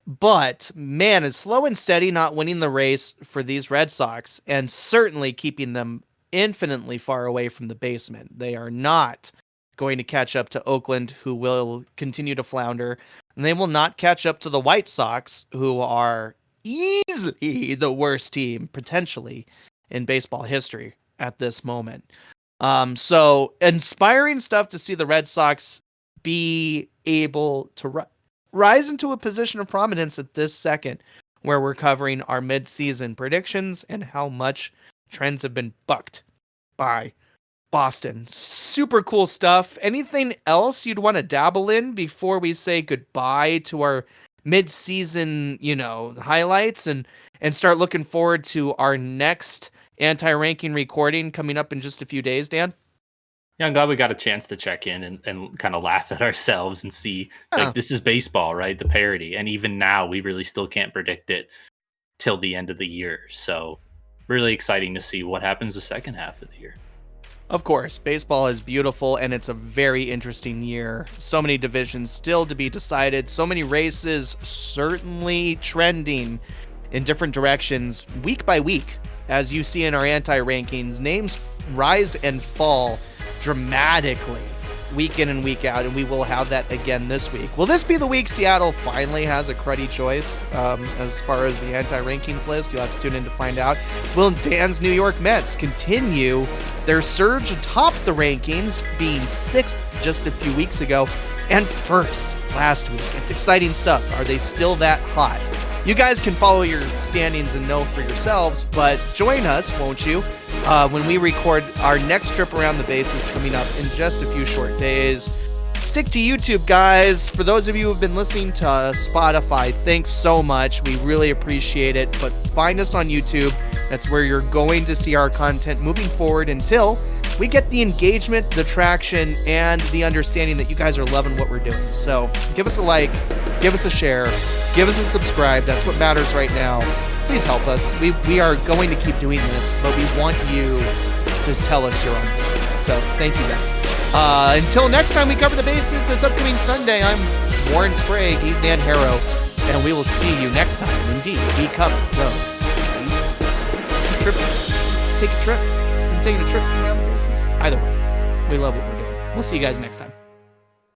But man, it's slow and steady not winning the race for these Red Sox, and certainly keeping them infinitely far away from the basement. They are not going to catch up to Oakland, who will continue to flounder, and they will not catch up to the White Sox, who are easily the worst team potentially in baseball history at this moment. So inspiring stuff to see the Red Sox be able to rise into a position of prominence at this second, where we're covering our mid-season predictions and how much trends have been bucked by Boston. Super cool stuff. Anything else you'd want to dabble in before we say goodbye to our mid-season, highlights and start looking forward to our next anti-ranking recording coming up in just a few days, Dan? Yeah, I'm glad we got a chance to check in and kind of laugh at ourselves and see, this is baseball, right? The parody. And even now, we really still can't predict it till the end of the year. So really exciting to see what happens the second half of the year. Of course, baseball is beautiful, and it's a very interesting year. So many divisions still to be decided. So many races certainly trending in different directions week by week. As you see in our anti-rankings, names rise and fall dramatically week in and week out, and we will have that again this week. Will this be the week Seattle finally has a cruddy choice as far as the anti-rankings list? You'll have to tune in to find out. Will Dan's New York Mets continue their surge atop the rankings, being 6th just a few weeks ago and 1st last week? It's exciting stuff. Are they still that hot? You guys can follow your standings and know for yourselves, but join us, won't you, when we record our next trip around the bases coming up in just a few short days. Stick to YouTube, guys. For those of you who have been listening to Spotify, thanks so much. We really appreciate it, but find us on YouTube. That's where you're going to see our content moving forward until we get the engagement, the traction, and the understanding that you guys are loving what we're doing. So give us a like, give us a share, give us a subscribe. That's what matters right now. Please help us. We are going to keep doing this, but we want you to tell us you're on board. So thank you, guys. Until next time we cover the bases this upcoming Sunday, I'm Warren Sprague. He's Dan Harrow. And we will see you next time. Indeed, we cover those bases. Take a trip. I'm taking a trip around the bases. Either way, we love what we're doing. We'll see you guys next time.